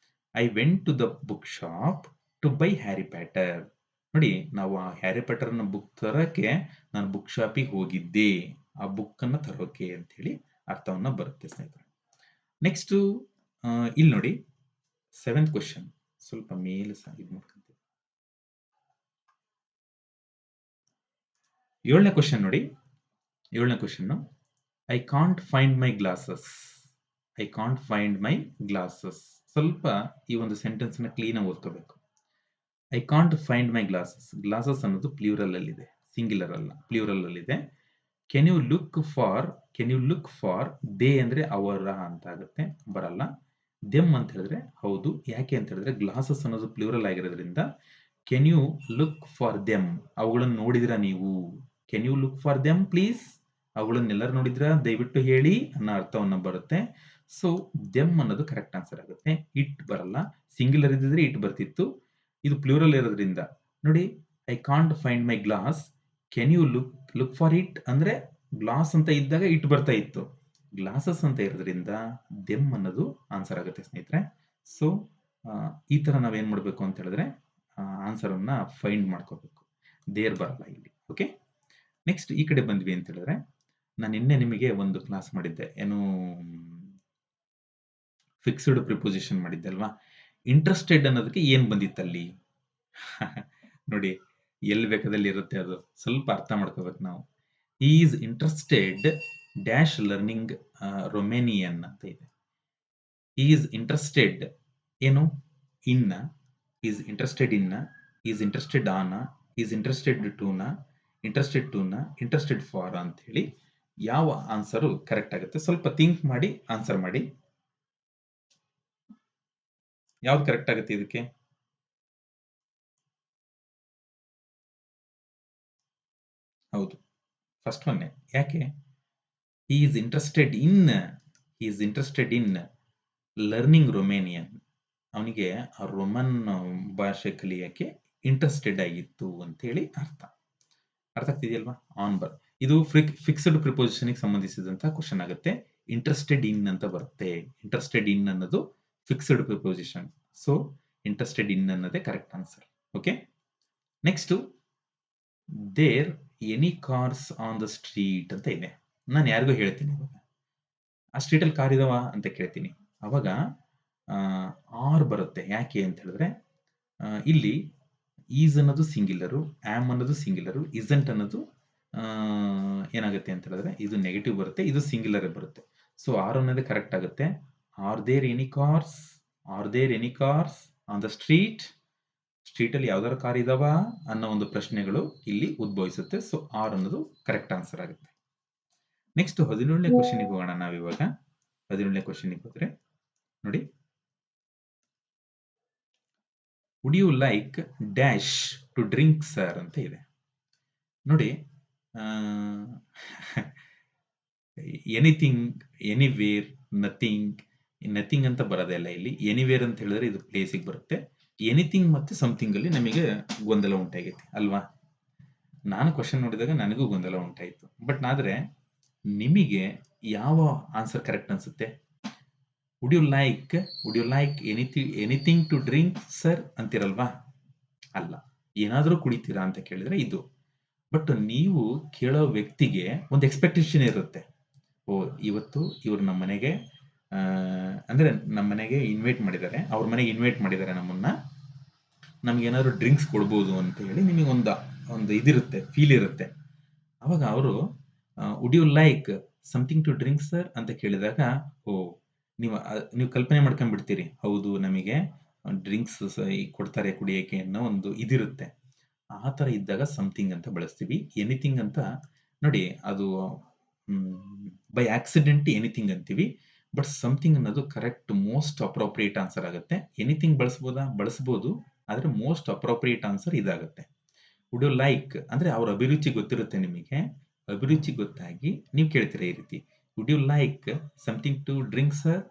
I went to the book shop to buy Harry Potter. ನೋಡಿ, ನಾವು ಆ ಹ್ಯಾರಿ ಪ್ಯಾಟರ್ ನ ಬುಕ್ ತರಕ್ಕೆ ನಾನು ಬುಕ್ ಶಾಪಿಗೆ ಹೋಗಿದ್ದೆ, ಆ ಬುಕ್ ಅನ್ನ ತರೋಕೆ ಅಂತ ಹೇಳಿ ಅರ್ಥವನ್ನ ಬರುತ್ತೆ ಸ್ನೇಹಿತರೆ. ನೆಕ್ಸ್ಟ್ ಇಲ್ಲಿ ನೋಡಿ 7th ಕ್ವೆಶ್ಚನ್, ಸ್ವಲ್ಪ ಮೇಲೆ ಇದು ಮಾಡ್ಕೊಂತೀವಿ. 7ನೇ ಕ್ವೆಶ್ಚನ್ ನೋಡಿ. 7ನೇ question, I can't find my glasses. I can't find my glasses. ಸ್ವಲ್ಪ ಈ ಒಂದು ಸೆಂಟೆನ್ಸ್ ನ ಕ್ಲೀನ್ ಆಗಿ ಓದ್ಕೋಬೇಕು. I can't find my glasses. Glasses ಅನ್ನೋದು ಪ್ಲೂರಲ್ ಅಲ್ಲಿ ಇದೆ, ಸಿಂಗ್ಯುಲರ್ ಅಲ್ಲ, ಪ್ಲೂರಲ್ ಅಲ್ಲಿ ಇದೆ. Can you look for they ಅಂದ್ರೆ ಅವರ ಅಂತ ಆಗುತ್ತೆ, ಬರಲ್ಲ. ದೆಮ್ ಅಂತ ಹೇಳಿದ್ರೆ ಹೌದು. ಯಾಕೆ ಅಂತ ಹೇಳಿದ್ರೆ ಗ್ಲಾಸಸ್ ಅನ್ನೋದು ಪ್ಲೂರಲ್ ಆಗಿರೋದ್ರಿಂದ can you look for them, ಅವುಗಳನ್ನು ನೋಡಿದಿರಾ ನೀವು? Can you look for them please, ಅವುಗಳನ್ನೆಲ್ಲರೂ ನೋಡಿದ್ರ ದಯವಿಟ್ಟು ಹೇಳಿ ಅನ್ನೋ ಅರ್ಥವನ್ನ ಬರುತ್ತೆ. ಸೊ ದೆಮ್ ಅನ್ನೋದು ಕರೆಕ್ಟ್ ಆನ್ಸರ್ ಆಗುತ್ತೆ. ಇಟ್ ಬರಲ್ಲ, ಸಿಂಗ್ಯುಲರ್ ಇದ್ದಿದ್ರೆ ಇಟ್ ಬರ್ತಿತ್ತು, ಇದು ಪ್ಲೂರಲ್ ಇರೋದ್ರಿಂದ ನೋಡಿ I can't find my glass, can you look for it ಅಂದ್ರೆ ಗ್ಲಾಸ್ ಅಂತ ಇದ್ದಾಗ ಇಟ್ ಬರ್ತಾ ಇತ್ತು, ಗ್ಲಾಸಸ್ ಅಂತ ಇರೋದ್ರಿಂದ ದೆಮ್ ಅನ್ನೋದು ಆನ್ಸರ್ ಆಗುತ್ತೆ ಸ್ನೇಹಿತರೆ. ಸೊ ಈ ತರ ನಾವೇನ್ ಮಾಡ್ಬೇಕು ಅಂತ ಹೇಳಿದ್ರೆ ಆನ್ಸರ್ ಅನ್ನ ಫೈಂಡ್ ಮಾಡ್ಕೋಬೇಕು, ದೇರ್ ಬರಲ್ಲ ಇಲ್ಲಿ. ಓಕೆ, ನೆಕ್ಸ್ಟ್ ಈ ಕಡೆ ಬಂದ್ವಿ ಅಂತ ಹೇಳಿದ್ರೆ, ನಾನು ನಿನ್ನೆ ನಿಮಗೆ ಒಂದು ಕ್ಲಾಸ್ ಮಾಡಿದ್ದೆ, ಏನು ಫಿಕ್ಸ್ಡ್ ಪ್ರಿಪೋಸಿಷನ್ ಮಾಡಿದ್ದೆ ಅಲ್ವಾ? ಇಂಟ್ರೆಸ್ಟೆಡ್ ಅನ್ನೋದಕ್ಕೆ ಏನ್ ಬಂದಿತ್ತಲ್ಲಿ? ನೋಡಿ, ಎಲ್ಲಿ ಬೇಕಾದಲ್ಲಿ ಇರುತ್ತೆ ಅದು, ಸ್ವಲ್ಪ ಅರ್ಥ ಮಾಡ್ಕೋಬೇಕು ನಾವು. Is interested dash learning Romanian ಅಂತ ಇದೆ. ಈಸ್ ಇಂಟ್ರೆಸ್ಟೆಡ್ ಏನು? ಇನ್ನ, ಈಸ್ ಇಂಟ್ರೆಸ್ಟೆಡ್ ಇನ್ನ, ಈಸ್ ಇಂಟ್ರೆಸ್ಟೆಡ್ ಆನ, ಈಸ್ ಇಂಟ್ರೆಸ್ಟೆಡ್ ಟೂನ, ಇಂಟ್ರೆಸ್ಟೆಡ್ ಫಾರ್ ಅಂತ ಹೇಳಿ ಯಾವ ಆನ್ಸರ್ ಕರೆಕ್ಟ್ ಆಗುತ್ತೆ? ಸ್ವಲ್ಪ ಥಿಂಕ್ ಮಾಡಿ ಆನ್ಸರ್ ಮಾಡಿ. ಯಾವ್ದು ಕರೆಕ್ಟ್ ಆಗುತ್ತೆ ಇದಕ್ಕೆ? ಹೌದು, ಫಸ್ಟ್ ಒನ್ನೇ. ಯಾಕೆ? Is interested in learning Romanian. ಅವನಿಗೆ ಆ ರೊಮನ್ ಭಾಷೆ ಕಲಿಯಕ್ಕೆ ಇಂಟ್ರೆಸ್ಟೆಡ್ ಆಗಿತ್ತು ಅಂತ ಹೇಳಿ ಅರ್ಥ ಆಗ್ತಿದೆಯಲ್ವಾ? ಆನ್ ಬರ್ ಇದು ಫಿಕ್ಸ್ಡ್ ಪ್ರಿಪೋಸಿಷನ್ ಸಂಬಂಧಿಸಿದಂತ ಕ್ವಶನ್ ಆಗುತ್ತೆ. ಇಂಟ್ರೆಸ್ಟೆಡ್ ಇನ್ ಅಂತ ಬರುತ್ತೆ. ಇಂಟ್ರೆಸ್ಟೆಡ್ ಇನ್ ಅನ್ನೋದು fixed preposition. So interested in ಅನ್ನೋದೇ correct answer. Okay, next there any cars on the street ಅಂತ ಇದೆ. ನಾನು ಯಾರಿಗೂ ಹೇಳ್ತೀನಿ, ಇವಾಗ ಆ ಸ್ಟ್ರೀಟ್ ಅಲ್ಲಿ ಕಾರ್ ಇದಾವ ಅಂತ ಕೇಳ್ತೀನಿ, ಅವಾಗ ಆರ್ ಬರುತ್ತೆ. ಯಾಕೆ ಅಂತ ಹೇಳಿದ್ರೆ ಇಲ್ಲಿ ಈಸ್ ಅನ್ನೋದು ಸಿಂಗ್ಯುಲರು, ಆಮ್ ಅನ್ನೋದು ಸಿಂಗ್ಯುಲರು, ಇಸಂಟ್ ಅನ್ನೋದು ಏನಾಗುತ್ತೆ ಅಂತ ಹೇಳಿದ್ರೆ ಇದು ನೆಗೆಟಿವ್ ಬರುತ್ತೆ, ಇದು ಸಿಂಗ್ಯುಲರ್ ಬರುತ್ತೆ. ಸೊ ಆರ್ ಅನ್ನೋದೇ ಕರೆಕ್ಟ್ ಆಗುತ್ತೆ. Are there any cars on the street ಅಲ್ಲಿ ಯಾವ್ದಾದ್ರು ಕಾರ್ ಇದಾವ ಅನ್ನೋ ಒಂದು ಪ್ರಶ್ನೆಗಳು ಇಲ್ಲಿ ಉದ್ಭವಿಸುತ್ತೆ. ಸೊ ಆರ್ ಅನ್ನೋದು ಕರೆಕ್ಟ್ ಆನ್ಸರ್ ಆಗುತ್ತೆ. ನೆಕ್ಸ್ಟ್ 17ನೇ ಕ್ವಶನ್ಗೆ ಹೋಗೋಣ ನಾವಿವಾಗ. 17ನೇ ಕ್ವಶನ್ಗೆ ಹೋದ್ರೆ ನೋಡಿ, would you like dash to drink sir ಅಂತ ಇದೆ. ನೋಡಿ, ಎನಿಥಿಂಗ್, ಎನಿವೇರ್, ನಥಿಂಗ್ ಅಂತ ಬರೋದೇ ಇಲ್ಲ ಇಲ್ಲಿ. ಎನಿವೇರ್ ಅಂತ ಹೇಳಿದ್ರೆ ಇದು ಪ್ಲೇಸಿಗೆ ಬರುತ್ತೆ. ಎನಿಥಿಂಗ್ ಮತ್ತೆ ಸಮಥಿಂಗ್ ಅಲ್ಲಿ ನಮಗೆ ಗೊಂದಲ ಉಂಟಾಗೈತಿ ಅಲ್ವಾ? ನಾನು ಕ್ವಶನ್ ನೋಡಿದಾಗ ನನಗೂ ಗೊಂದಲ ಉಂಟಾಯಿತು. ಬಟ್ ಆದ್ರೆ ನಿಮಗೆ ಯಾವ ಆನ್ಸರ್ ಕರೆಕ್ಟ್ ಅನ್ಸುತ್ತೆ? Would you like anything to drink sir ಅಂತಿರಲ್ವಾ? ಅಲ್ಲ. ಏನಾದರೂ ಕುಡಿತೀರಾ ಅಂತ ಕೇಳಿದ್ರೆ ಇದು. ಬಟ್ ನೀವು ಕೇಳೋ ವ್ಯಕ್ತಿಗೆ ಒಂದು ಎಕ್ಸ್ಪೆಕ್ಟೇಷನ್ ಇರುತ್ತೆ. ಓ, ಇವತ್ತು ಇವ್ರು ನಮ್ಮ ಮನೆಗೆ ಅಂದ್ರೆ ನಮ್ಮ ಮನೆಗೆ ಇನ್ವೈಟ್ ಮಾಡಿದ್ದಾರೆ, ಅವ್ರ ಮನೆಗೆ ಇನ್ವೈಟ್ ಮಾಡಿದ್ದಾರೆ ನಮ್ಮನ್ನ, ನಮ್ಗೆ ಏನಾದ್ರು ಡ್ರಿಂಕ್ಸ್ ಕೊಡ್ಬೋದು ಅಂತ ಹೇಳಿ ನಿಮಗೆ ಒಂದು ಇದಿರುತ್ತೆ, ಫೀಲ್ ಇರುತ್ತೆ. ಅವಾಗ ಅವರು would you like something to drink sir ಅಂತ ಕೇಳಿದಾಗ, ಓ, ನೀವು ಕಲ್ಪನೆ ಮಾಡ್ಕೊಂಡ್ಬಿಡ್ತೀರಿ, ಹೌದು ನಮಗೆ ಡ್ರಿಂಕ್ಸ್ ಕೊಡ್ತಾರೆ ಕುಡಿಯೋಕೆ ಅನ್ನೋ ಒಂದು ಇದಿರುತ್ತೆ. ಆ ಥರ ಇದ್ದಾಗ ಸಮಥಿಂಗ್ ಅಂತ ಬಳಸ್ತೀವಿ. ಎನಿಥಿಂಗ್ ಅಂತ ನೋಡಿ, ಅದು ಬೈ ಆಕ್ಸಿಡೆಂಟ್ ಎನಿಥಿಂಗ್ ಅಂತೀವಿ. ಬಟ್ ಸಮಥಿಂಗ್ ಅನ್ನೋದು ಕರೆಕ್ಟ್ ಮೋಸ್ಟ್ ಅಪ್ರೋಪ್ರಿಯೇಟ್ ಆನ್ಸರ್ ಆಗುತ್ತೆ. ಎನಿಥಿಂಗ್ ಬಳಸ್ಬೋದು, ಆದ್ರೆ ಮೋಸ್ಟ್ ಅಪ್ರೋಪ್ರಿಯೇಟ್ ಆನ್ಸರ್ ಇದಾಗುತ್ತೆ. ವುಡ್ ಯು ಲೈಕ್ ಅಂದ್ರೆ ಅವ್ರ ಅಭಿರುಚಿ ಗೊತ್ತಿರುತ್ತೆ ನಿಮಗೆ, ಅಭಿರುಚಿ ಗೊತ್ತಾಗಿ ನೀವು ಕೇಳ್ತೀರಾ ಈ ರೀತಿ, would you like something to drink sir?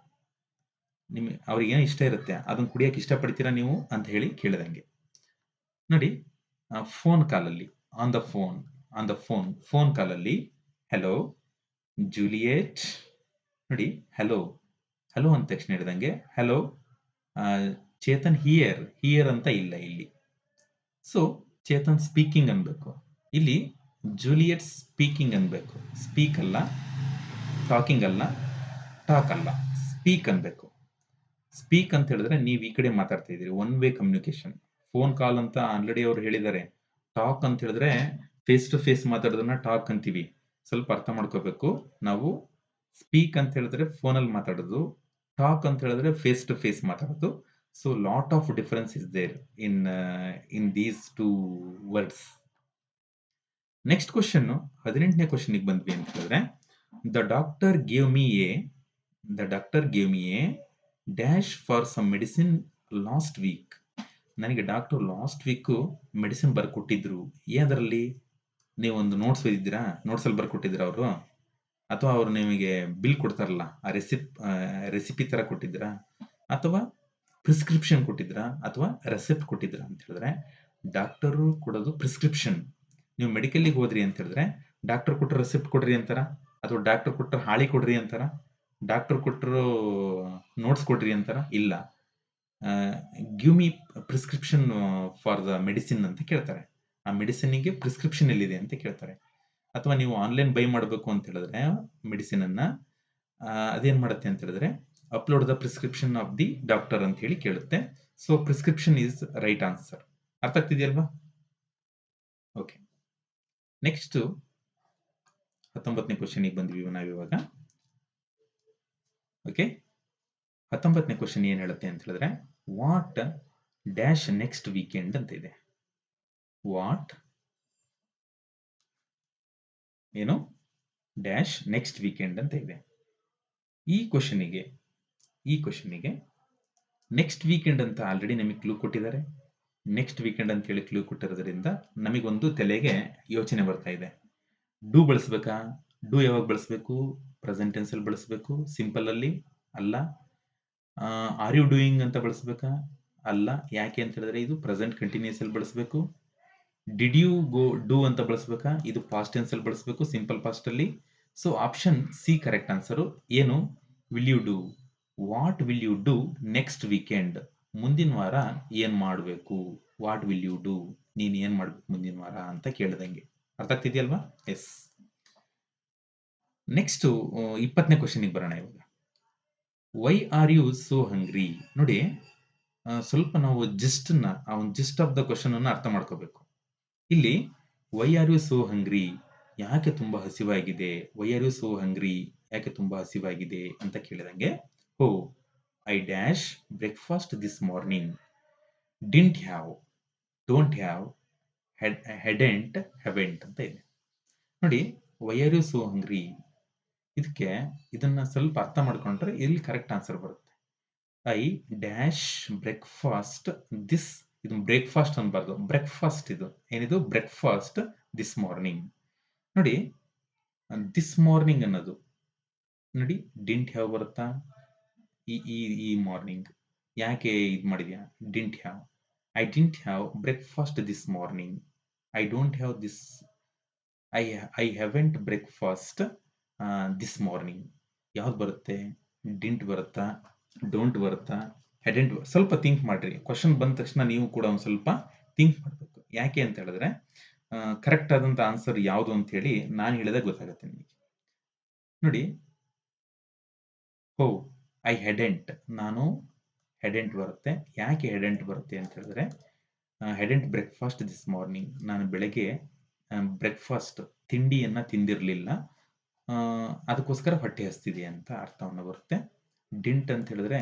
ಅವ್ರಿಗೆ ಏನೋ ಇಷ್ಟ ಇರುತ್ತೆ, ಅದನ್ನ ಕುಡಿಯಕ್ಕೆ ಇಷ್ಟಪಡ್ತೀರಾ ನೀವು ಅಂತ ಹೇಳಿ ಕೇಳಿದಂಗೆ. ನೋಡಿ, ಫೋನ್ ಕಾಲಲ್ಲಿ ಆನ್ ದ ಫೋನ್ ಕಾಲಲ್ಲಿ ಹೆಲೋ ಜೂಲಿಯೆಟ್, ನೋಡಿ ಹೆಲೋ ಅಂದ ತಕ್ಷಣ ಹೇಳಿದಂಗೆ ಹೆಲೋ ಚೇತನ್ ಹಿಯರ್ ಅಂತ ಇಲ್ಲ ಇಲ್ಲಿ. ಸೊ ಚೇತನ್ ಸ್ಪೀಕಿಂಗ್ ಅನ್ಬೇಕು. ಇಲ್ಲಿ ಜೂಲಿಯೆಟ್ ಸ್ಪೀಕಿಂಗ್ ಅನ್ಬೇಕು. ಸ್ಪೀಕ್ ಅಲ್ಲ, ಟಾಕಿಂಗ್ ಅಲ್ಲ, ಟಾಕ್ ಅಲ್ಲ, ಸ್ಪೀಕ್ ಅನ್ಬೇಕು. ಸ್ಪೀಕ್ ಅಂತ ಹೇಳಿದ್ರೆ ನೀವು ಈ ಕಡೆ ಮಾತಾಡ್ತಾ ಇದ್ದೀರಿ, one way communication. Phone call ಅಂತ ಆಲ್ರೆಡಿ ಅವ್ರು ಹೇಳಿದ್ದಾರೆ. ಟಾಕ್ ಅಂತ ಹೇಳಿದ್ರೆ ಫೇಸ್ ಟು ಫೇಸ್ ಮಾತಾಡೋದನ್ನ ಟಾಕ್ ಅಂತೀವಿ. ಸ್ವಲ್ಪ ಅರ್ಥ ಮಾಡ್ಕೋಬೇಕು ನಾವು. ಸ್ಪೀಕ್ ಅಂತ ಹೇಳಿದ್ರೆ ಫೋನಲ್ಲಿ ಮಾತಾಡೋದು, ಟಾಕ್ ಅಂತ ಹೇಳಿದ್ರೆ ಫೇಸ್ ಟು ಫೇಸ್ ಮಾತಾಡೋದು. So lot of difference is there in these two words. Next question, 18ನೇ ಕ್ವಶನ್ಗೆ ಬಂದ್ವಿ ಅಂತ ಹೇಳಿದ್ರೆ, the doctor gave me a dash for some medicine last week. ನನಗೆ ಡಾಕ್ಟರ್ ಲಾಸ್ಟ್ ವೀಕ್ ಮೆಡಿಸಿನ್ ಬರ್ಕೊಟ್ಟಿದ್ರು. ಅದರಲ್ಲಿ ನೀವು ಒಂದು ನೋಟ್ಸ್ ಓದಿದ್ದೀರಾ, ನೋಟ್ಸಲ್ಲಿ ಬರ್ಕೊಟ್ಟಿದ್ರ ಅವರು, ಅಥವಾ ಅವರು ನಿಮಗೆ ಬಿಲ್ ಕೊಡ್ತಾರಲ್ಲ ಆ ರೆಸಿಪಿ ತರ ಕೊಟ್ಟಿದ್ರಾ, ಅಥವಾ ಪ್ರಿಸ್ಕ್ರಿಪ್ಷನ್ ಕೊಟ್ಟಿದ್ರಾ, ಅಥವಾ ರೆಸಿಪ್ಟ್ ಕೊಟ್ಟಿದ್ರಾ ಅಂತ ಹೇಳಿದ್ರೆ, ಡಾಕ್ಟರು ಕೊಡೋದು ಪ್ರಿಸ್ಕ್ರಿಪ್ಷನ್. ನೀವು ಮೆಡಿಕಲ್ಗೆ ಹೋದ್ರಿ ಅಂತ ಹೇಳಿದ್ರೆ ಡಾಕ್ಟರ್ ಕೊಟ್ಟರು ರೆಸಿಪ್ಟ್ ಕೊಡ್ರಿ ಅಂತಾರ, ಅಥವಾ ಡಾಕ್ಟರ್ ಕೊಟ್ಟರು ಹಾಳಿ ಕೊಡ್ರಿ ಅಂತಾರ, ಡಾಕ್ಟರ್ ಕೊಟ್ಟರು ನೋಟ್ಸ್ ಕೊಡ್ರಿ ಅಂತಾರ? ಇಲ್ಲ. Give me prescription for the medicine ಅಂತ ಕೇಳ್ತಾರೆ. ಆ ಮೆಡಿಸಿನ್ಗೆ ಪ್ರಿಸ್ಕ್ರಿಪ್ಷನ್ ಎಲ್ಲಿದೆ ಅಂತ ಕೇಳ್ತಾರೆ. ಅಥವಾ ನೀವು ಆನ್ಲೈನ್ ಬೈ ಮಾಡಬೇಕು ಅಂತ ಹೇಳಿದ್ರೆ ಮೆಡಿಸಿನ್ ಅನ್ನ, ಅದೇನ್ ಮಾಡುತ್ತೆ ಅಂತ ಹೇಳಿದ್ರೆ upload the prescription of the doctor ಅಂತ ಹೇಳಿ ಕೇಳುತ್ತೆ. So prescription is right answer. ಅರ್ಥ ಆಗ್ತಿದೆಯಲ್ವಾ? ಓಕೆ, ನೆಕ್ಸ್ಟ್ 19ನೇ ಕ್ವಶನ್ಗೆ ಬಂದ್ವಿ ನಾವಿವಾಗ. ಓಕೆ, 19ನೇ ಕ್ವಶನ್ ಏನ್ ಹೇಳುತ್ತೆ ಅಂತ ಹೇಳಿದ್ರೆ, ವಾಟ್ ಡ್ಯಾಶ್ ನೆಕ್ಸ್ಟ್ ವೀಕೆಂಡ್ ಅಂತ ಇದೆ. ವಾಟ್ ಏನು ಡ್ಯಾಶ್ ನೆಕ್ಸ್ಟ್ ವೀಕೆಂಡ್ ಅಂತ ಇದೆ. ಈ ಕ್ವಶನಿಗೆ ನೆಕ್ಸ್ಟ್ ವೀಕೆಂಡ್ ಅಂತ ಆಲ್ರೆಡಿ ನಮಗೆ ಕ್ಲೂ ಕೊಟ್ಟಿದ್ದಾರೆ. ನೆಕ್ಸ್ಟ್ ವೀಕೆಂಡ್ ಅಂತ ಹೇಳಿ ಕ್ಲೂ ಕೊಟ್ಟಿರೋದ್ರಿಂದ ನಮಗೊಂದು ತಲೆಗೆ ಯೋಚನೆ ಬರ್ತಾ ಇದೆ. ಡೂ ಬಳಸ್ಬೇಕಾ? ಡೂ ಯಾವಾಗ ಬಳಸಬೇಕು? ಪ್ರೆಸೆಂಟ್ ಟೆನ್ಸ್ ಅಲ್ಲಿ ಬಳಸಬೇಕು, ಸಿಂಪಲ್ ಅಲ್ಲಿ ಅಲ್ಲ. ಆರ್ ಯು ಡೂಯಿಂಗ್ ಅಂತ ಬಳಸಬೇಕಾ? ಅಲ್ಲ. ಯಾಕೆ ಅಂತ ಹೇಳಿದ್ರೆ ಇದು ಪ್ರೆಸೆಂಟ್ ಕಂಟಿನ್ಯೂಸ್ ಅಲ್ಲಿ ಬಳಸಬೇಕು. ಡಿಡ್ ಯು ಗೋ ಡೂ ಅಂತ ಬಳಸಬೇಕಾ? ಇದು ಪಾಸ್ಟ್ ಟೆನ್ಸ್ ಅಲ್ಲಿ ಬಳಸಬೇಕು, ಸಿಂಪಲ್ ಪಾಸ್ಟ್ ಅಲ್ಲಿ. So option C correct answer. ಏನು? Will you do. What will you do next weekend? ಮುಂದಿನ ವಾರ ಏನ್ ಮಾಡಬೇಕು? ವಾಟ್ ವಿಲ್ ಯು ಡೂ, ನೀನ್ ಏನ್ ಮಾಡ್ಬೇಕು ಮುಂದಿನ ವಾರ ಅಂತ ಕೇಳಿದಂಗೆ. ಅರ್ಥ ಆಗ್ತಿದೆಯಲ್ವಾ? ಎಸ್. ನೆಕ್ಸ್ಟ್ 20ನೇ ಕ್ವಶನ್ಗೆ ಬರೋಣ ಇವಾಗ. ವೈ ಆರ್ ಯು ಸೋ ಹಂಗ್ರಿ? ನೋಡಿ, ಸ್ವಲ್ಪ ನಾವು ಜಿಸ್ಟ್ ಆಫ್ ದ ಕ್ವಶನ್ ಅನ್ನ ಅರ್ಥ ಮಾಡ್ಕೋಬೇಕು. ಇಲ್ಲಿ why are you so hungry, ಯಾಕೆ ತುಂಬಾ ಹಸಿವಾಗಿದೆ? Why are you so hungry, ಯಾಕೆ ತುಂಬಾ ಹಸಿವಾಗಿದೆ ಅಂತ ಕೇಳಿದಂಗೆ, oh I dash breakfast this morning, didn't have, don't have, hadn't, haven't ಅಂತ ಇದೆ. ನೋಡಿ, why are you so hungry, ಇದನ್ನ ಸ್ವಲ್ಪ ಅರ್ಥ ಮಾಡ್ಕೊಂಡ್ರೆ ಇಲ್ಲಿ ಕರೆಕ್ಟ್ ಆನ್ಸರ್ ಬರುತ್ತೆ. ಐ ಡ್ಯಾಶ್ ಬ್ರೇಕ್ಫಾಸ್ಟ್ ದಿಸ್, ಇದು ಬ್ರೇಕ್ಫಾಸ್ಟ್ ಅನ್ಬಾರ್ದು, ಬ್ರೇಕ್ಫಾಸ್ಟ್. ಇದು ಏನಿದು? Breakfast this morning. ನೋಡಿ, ದಿಸ್ ಮಾರ್ನಿಂಗ್ ಅನ್ನೋದು ನೋಡಿ, ಡಿಂಟ್ ಹ್ಯಾವ್ ಬರುತ್ತಾ? ಈ ಮಾರ್ನಿಂಗ್ ಯಾಕೆ ಇದು ಮಾಡಿದ್ಯಾ? Didn't have. I didn't have breakfast this morning. I don't have this, I haven't breakfast this morning. ಯಾವ್ದು ಬರುತ್ತೆ? ಡಿಂಟ್ ಬರುತ್ತಾ? ಡೋಂಟ್ ಬರುತ್ತಾ, ಹೆಡೆಂಟ್ ಸ್ವಲ್ಪ ಥಿಂಕ್ ಮಾಡ್ರಿ. ಕ್ವಶನ್ ಬಂದ ತಕ್ಷಣ ನೀವು ಕೂಡ ಒಂದು ಸ್ವಲ್ಪ ಥಿಂಕ್ ಮಾಡಬೇಕು. ಯಾಕೆ ಅಂತ ಹೇಳಿದ್ರೆ ಕರೆಕ್ಟ್ ಆದಂತ ಆನ್ಸರ್ ಯಾವುದು ಅಂತ ಹೇಳಿ ನಾನು ಹೇಳಿದಾಗ ಗೊತ್ತಾಗುತ್ತೆ ನಿಮಗೆ. ನೋಡಿ, ಹೋ ಐ ಹೆಡೆಂಟ್, ನಾನು ಹೆಡೆಂಟ್ ಬರುತ್ತೆ. ಯಾಕೆ ಹೆಡೆಂಟ್ ಬರುತ್ತೆ ಅಂತ ಹೇಳಿದ್ರೆ ಹೆಡೆಂಟ್ ಬ್ರೇಕ್ಫಾಸ್ಟ್ ದಿಸ್ ಮಾರ್ನಿಂಗ್, ನಾನು ಬೆಳಗ್ಗೆ ಬ್ರೇಕ್ಫಾಸ್ಟ್ ತಿಂಡಿಯನ್ನ ತಿಂದಿರಲಿಲ್ಲ, ಅದಕ್ಕೋಸ್ಕರ ಹೊಟ್ಟೆ ಹಸ್ತಿದೆ ಅಂತ ಅರ್ಥವನ್ನು ಬರುತ್ತೆ. ಡಿಂಟ್ ಅಂತ ಹೇಳಿದ್ರೆ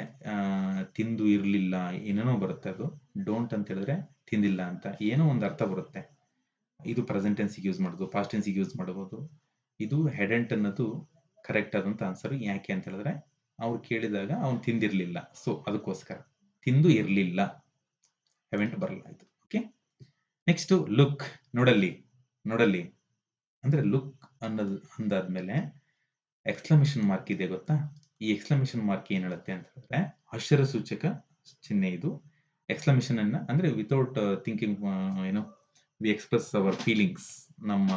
ತಿಂದು ಇರಲಿಲ್ಲ, ಏನೇನೋ ಬರುತ್ತೆ ಅದು. ಡೋಂಟ್ ಅಂತ ಹೇಳಿದ್ರೆ ತಿಂದಿಲ್ಲ ಅಂತ ಏನೋ ಒಂದು ಅರ್ಥ ಬರುತ್ತೆ. ಇದು ಪ್ರೆಸೆಂಟ್ ಟೆನ್ಸಿಗೆ ಯೂಸ್ ಮಾಡೋದು, ಪಾಸ್ಟ್ ಟೆನ್ಸಿಗೆ ಯೂಸ್ ಮಾಡಬಹುದು. ಇದು ಹೆಡೆಂಟ್ ಅನ್ನೋದು ಕರೆಕ್ಟ್ ಆದಂತ ಆನ್ಸರ್. ಯಾಕೆ ಅಂತ ಹೇಳಿದ್ರೆ ಅವ್ರು ಕೇಳಿದಾಗ ಅವ್ನು ತಿಂದಿರ್ಲಿಲ್ಲ, ಸೊ ಅದಕ್ಕೋಸ್ಕರ. ತಿಂದು ಇರಲಿಲ್ಲ, ಹೆವೆಂಟ್ ಬರಲ್ಲ ಇದು. ಓಕೆ, ನೆಕ್ಸ್ಟ್ ಲುಕ್, ನೋಡಲ್ಲಿ. ನೋಡಲ್ಲಿ ಅಂದ್ರೆ ಲುಕ್ ಅನ್ನೋದು ಅಂದಾದ್ಮೇಲೆ ಎಕ್ಸ್ಕ್ಲಮೇಷನ್ ಮಾರ್ಕ್ ಇದೆ ಗೊತ್ತಾ. ಈ ಎಕ್ಸ್ಕ್ಲಮೇಷನ್ ಮಾರ್ಕ್ ಏನ್ ಹೇಳುತ್ತೆ ಅಂತ ಹೇಳಿದ್ರೆ ಆಶ್ಚರ್ಯ ಸೂಚಕ ಚಿಹ್ನೆ ಇದು. ಎಕ್ಸ್ಕ್ಲಮೇಷನ್ ಅನ್ನ ಅಂದ್ರೆ ವಿತೌಟ್ ಥಿಂಕಿಂಗ್ ಏನೋ ವಿ ಎಕ್ಸ್ಪ್ರೆಸ್ ಅವರ್ ಫೀಲಿಂಗ್ಸ್, ನಮ್ಮ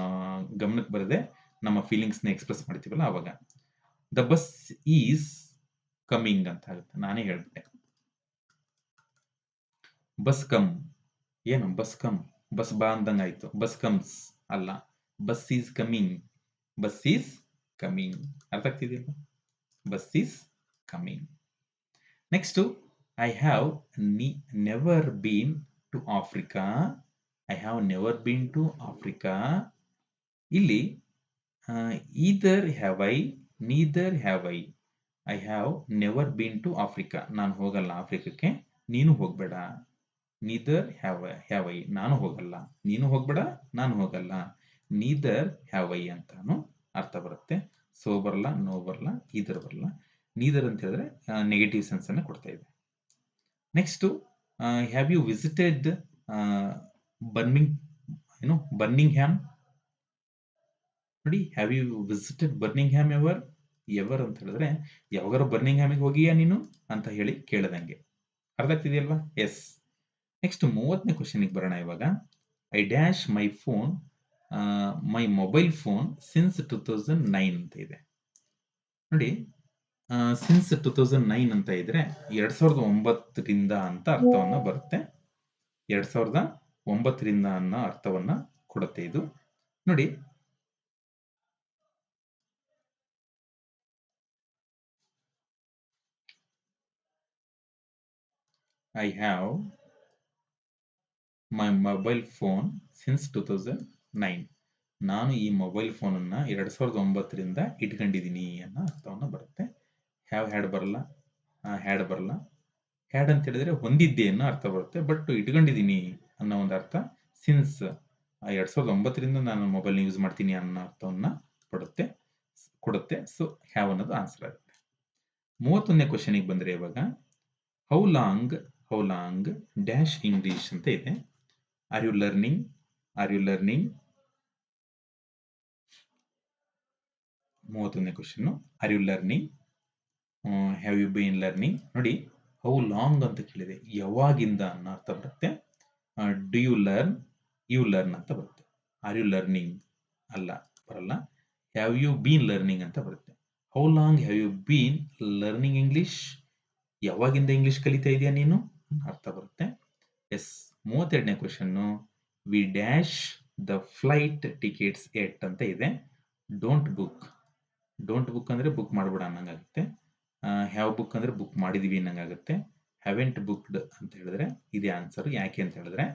ಗಮನಕ್ಕೆ ಬರದೆ ನಮ್ಮ ಫೀಲಿಂಗ್ಸ್ ನ ಎಕ್ಸ್ಪ್ರೆಸ್ ಮಾಡ್ತೀವಲ್ಲ ಅವಾಗ. ದ ಬಸ್ ಈಸ್ ಕಮಿಂಗ್ ಅಂತ ಆಗುತ್ತೆ. ನಾನೇ ಹೇಳ್ಬಿಟ್ಟೆ ಬಸ್ ಕಮ್. ಏನು ಬಸ್ ಕಮ್, ಬಸ್ ಬಾ ಅಂದಂಗ ಆಯ್ತು. ಬಸ್ ಕಮ್ಸ್ ಅಲ್ಲ, bus is coming. Bus is coming ಅರ್ಥ ಆಗ್ತಿದೆಯಲ್ಲ, bus is coming. Next, I have never been to Africa. I have never been to Africa. ಇಲ್ಲಿ either have I, neither have I. I have never been to Africa, ನಾನು ಹೋಗಲ್ಲ ಆಫ್ರಿಕಕ್ಕೆ, ನೀನು ಹೋಗ್ಬೇಡ. Neither have I, ನಾನು ಹೋಗಲ್ಲ, ನೀನು ಹೋಗ್ಬೇಡ, ನಾನು ಹೋಗಲ್ಲ. ನೀದರ್ ಹ್ಯಾವ್ ಐ ಅಂತಾನು ಅರ್ಥ ಬರುತ್ತೆ. ಸೋ ಬರಲ್ಲ, ನೋ ಬರಲ್ಲ, ಈದರ್ ಬರಲ್ಲ. ನೀದರ್ ಅಂತ ಹೇಳಿದ್ರೆ ನೆಗೆಟಿವ್ ಸೆನ್ಸ್ ಅನ್ನು ಕೊಡ್ತಾ ಇದೆ. Next, have you visited Birmingham ಏನು ಬರ್ನಿಂಗ್ ಹ್ಯಾಮ್. ನೋಡಿ, have you visited Birmingham ever. Ever ಅಂತ ಹೇಳಿದ್ರೆ ಯಾವಾಗಾರ ಬರ್ನಿಂಗ್ ಹ್ಯಾಮಿಗೆ ಹೋಗಿಯಾ ನೀನು ಅಂತ ಹೇಳಿ ಕೇಳದಂಗೆ. ಅರ್ಥ ಆಗ್ತಿದೆಯಲ್ವಾ? ಎಸ್. ನೆಕ್ಸ್ಟ್ 30ನೇ ಕ್ವಶನ್ಗೆ ಬರೋಣ ಇವಾಗ. I dash my phone, my mobile phone since 2009 ಅಂತ ಇದೆ. ನೋಡಿ, ಸಿನ್ಸ್ 2009 ಅಂತ ಇದ್ರೆ 2009ರಿಂದ ಅಂತ ಅರ್ಥವನ್ನ ಬರುತ್ತೆ. 2009ರಿಂದ ಅನ್ನೋ ಅರ್ಥವನ್ನ ಕೊಡುತ್ತೆ ಇದು. ನೋಡಿ, I have my mobile phone since 2009. ನಾನು ಈ ಮೊಬೈಲ್ ಫೋನ್ ಅನ್ನ 2009ರಿಂದ ಇಟ್ಕೊಂಡಿದ್ದೀನಿ ಅನ್ನೋ ಅರ್ಥವನ್ನ ಬರುತ್ತೆ. ಹ್ಯಾವ್ ಹ್ಯಾಡ್ ಬರಲ್ಲ, ಹ್ಯಾಡ್ ಬರಲ್ಲ. ಹ್ಯಾಡ್ ಅಂತ ಹೇಳಿದ್ರೆ ಹೊಂದಿದ್ದೆ ಅನ್ನೋ ಅರ್ಥ ಬರುತ್ತೆ. ಬಟ್ ಇಟ್ಕೊಂಡಿದ್ದೀನಿ ಅನ್ನೋ ಒಂದು ಅರ್ಥ. ಸಿನ್ಸ್ 2009ರಿಂದ ನಾನು ಮೊಬೈಲ್ ಯೂಸ್ ಮಾಡ್ತೀನಿ ಅನ್ನೋ ಅರ್ಥವನ್ನ ಕೊಡುತ್ತೆ. ಸೊ ಹ್ಯಾವ್ ಅನ್ನೋದು ಆನ್ಸರ್ ಆಗುತ್ತೆ. 31ನೇ ಕ್ವಶನ್ಗೆ ಬಂದ್ರೆ ಇವಾಗ ಹೌ ಲಾಂಗ್ ಡ್ಯಾಶ್ ಇಂಗ್ಲಿಷ್ ಅಂತ ಇದೆ. Are you learning, are you learning. 31ನೇ question, are you learning, have you been learning. ನೋಡಿ, ಹೌ ಲಾಂಗ್ ಅಂತ ಕೇಳಿದೆ, ಯಾವಾಗಿಂದ ಅನ್ನೋ ಅರ್ಥ ಬರುತ್ತೆ. Do you learn, you learn ಅಂತ ಬರುತ್ತೆ. ಆರ್ ಯು ಲರ್ನಿಂಗ್ ಅಲ್ಲ, ಬರಲ್ಲ. ಹ್ಯಾವ್ ಯು ಬೀನ್ ಲರ್ನಿಂಗ್ ಅಂತ ಬರುತ್ತೆ. How long have you been learning English, ಯಾವಾಗಿಂದ ಇಂಗ್ಲಿಷ್ ಕಲಿತಾ ಇದೆಯಾ ನೀನು ಅರ್ಥ ಬರುತ್ತೆ. ಎಸ್. 32ನೇ question, we dash the flight tickets yet ಅಂತ ಇದೆ. Don't book. ಡೋಂಟ್ ಬುಕ್ ಅಂದ್ರೆ ಬುಕ್ ಮಾಡ್ಬೇಡ ಅನ್ನಂಗಾಗುತ್ತೆ. ಹ್ಯಾವ್ ಬುಕ್ ಅಂದ್ರೆ ಬುಕ್ ಮಾಡಿದೀವಿ ಅನ್ನಂಗಾಗುತ್ತೆ. ಹ್ಯಾವೆಂಟ್ ಬುಕ್ಡ್ ಅಂತ ಹೇಳಿದ್ರೆ ಇದೇ ಆನ್ಸರ್. ಯಾಕೆ ಅಂತ ಹೇಳಿದ್ರೆ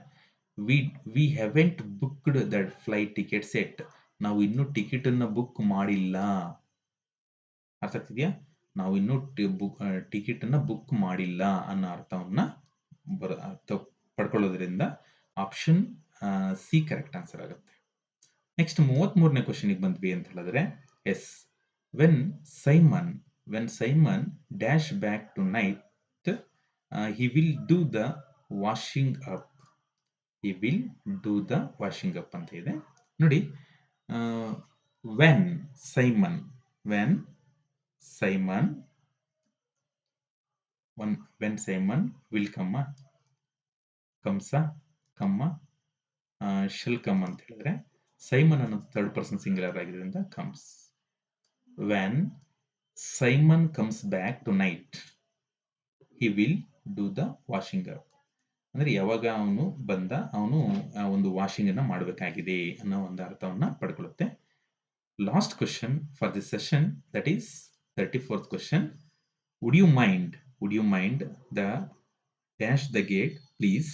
we haven't booked that flight tickets yet, ನಾವು ಇನ್ನೂ ಟಿಕೆಟ್ ಅನ್ನ ಬುಕ್ ಮಾಡಿಲ್ಲ. ಅರ್ಥ ಆಗ್ತಿದ್ಯಾ? ನಾವು ಇನ್ನೂ ಟಿಕೆಟ್ ಅನ್ನ ಬುಕ್ ಮಾಡಿಲ್ಲ ಅನ್ನೋ ಅರ್ಥವನ್ನ ಪಡ್ಕೊಳ್ಳೋದ್ರಿಂದ ಆಪ್ಷನ್ ಸಿ ಕರೆಕ್ಟ್ ಆನ್ಸರ್ ಆಗುತ್ತೆ. ನೆಕ್ಸ್ಟ್ 33ನೇ ಕ್ವಶನ್ಗೆ ಬಂದ್ವಿ ಅಂತ ಹೇಳಿದ್ರೆ yes. When Simon dash back tonight, he will do the washing up. He will do the washing up ಅಂತ ಇದೆ. ನೋಡಿ, when Simon will come shall come ಅಂತ ಹೇಳಿದ್ರೆ ಸೈಮನ್ ಅನ್ನೋದು ಥರ್ಡ್ ಪರ್ಸನ್ ಸಿಂಗುಲರ್ ಆಗಿರೋದ್ರಿಂದ comes. when Simon comes back tonight, he will do the washing up. ಅಂದ್ರೆ ಯಾವಾಗ ಅವನು ಬಂದ ಅವನು ಆ ಒಂದು ವಾಷಿಂಗ್ ಅನ್ನ ಮಾಡಬೇಕಾಗಿದೆ ಅನ್ನೋ ಒಂದು ಅರ್ಥವನ್ನ ಪಡ್ಕೊಳ್ಳುತ್ತೆ. Last question for this session, that is 34th question. Would you mind the dash the gate please?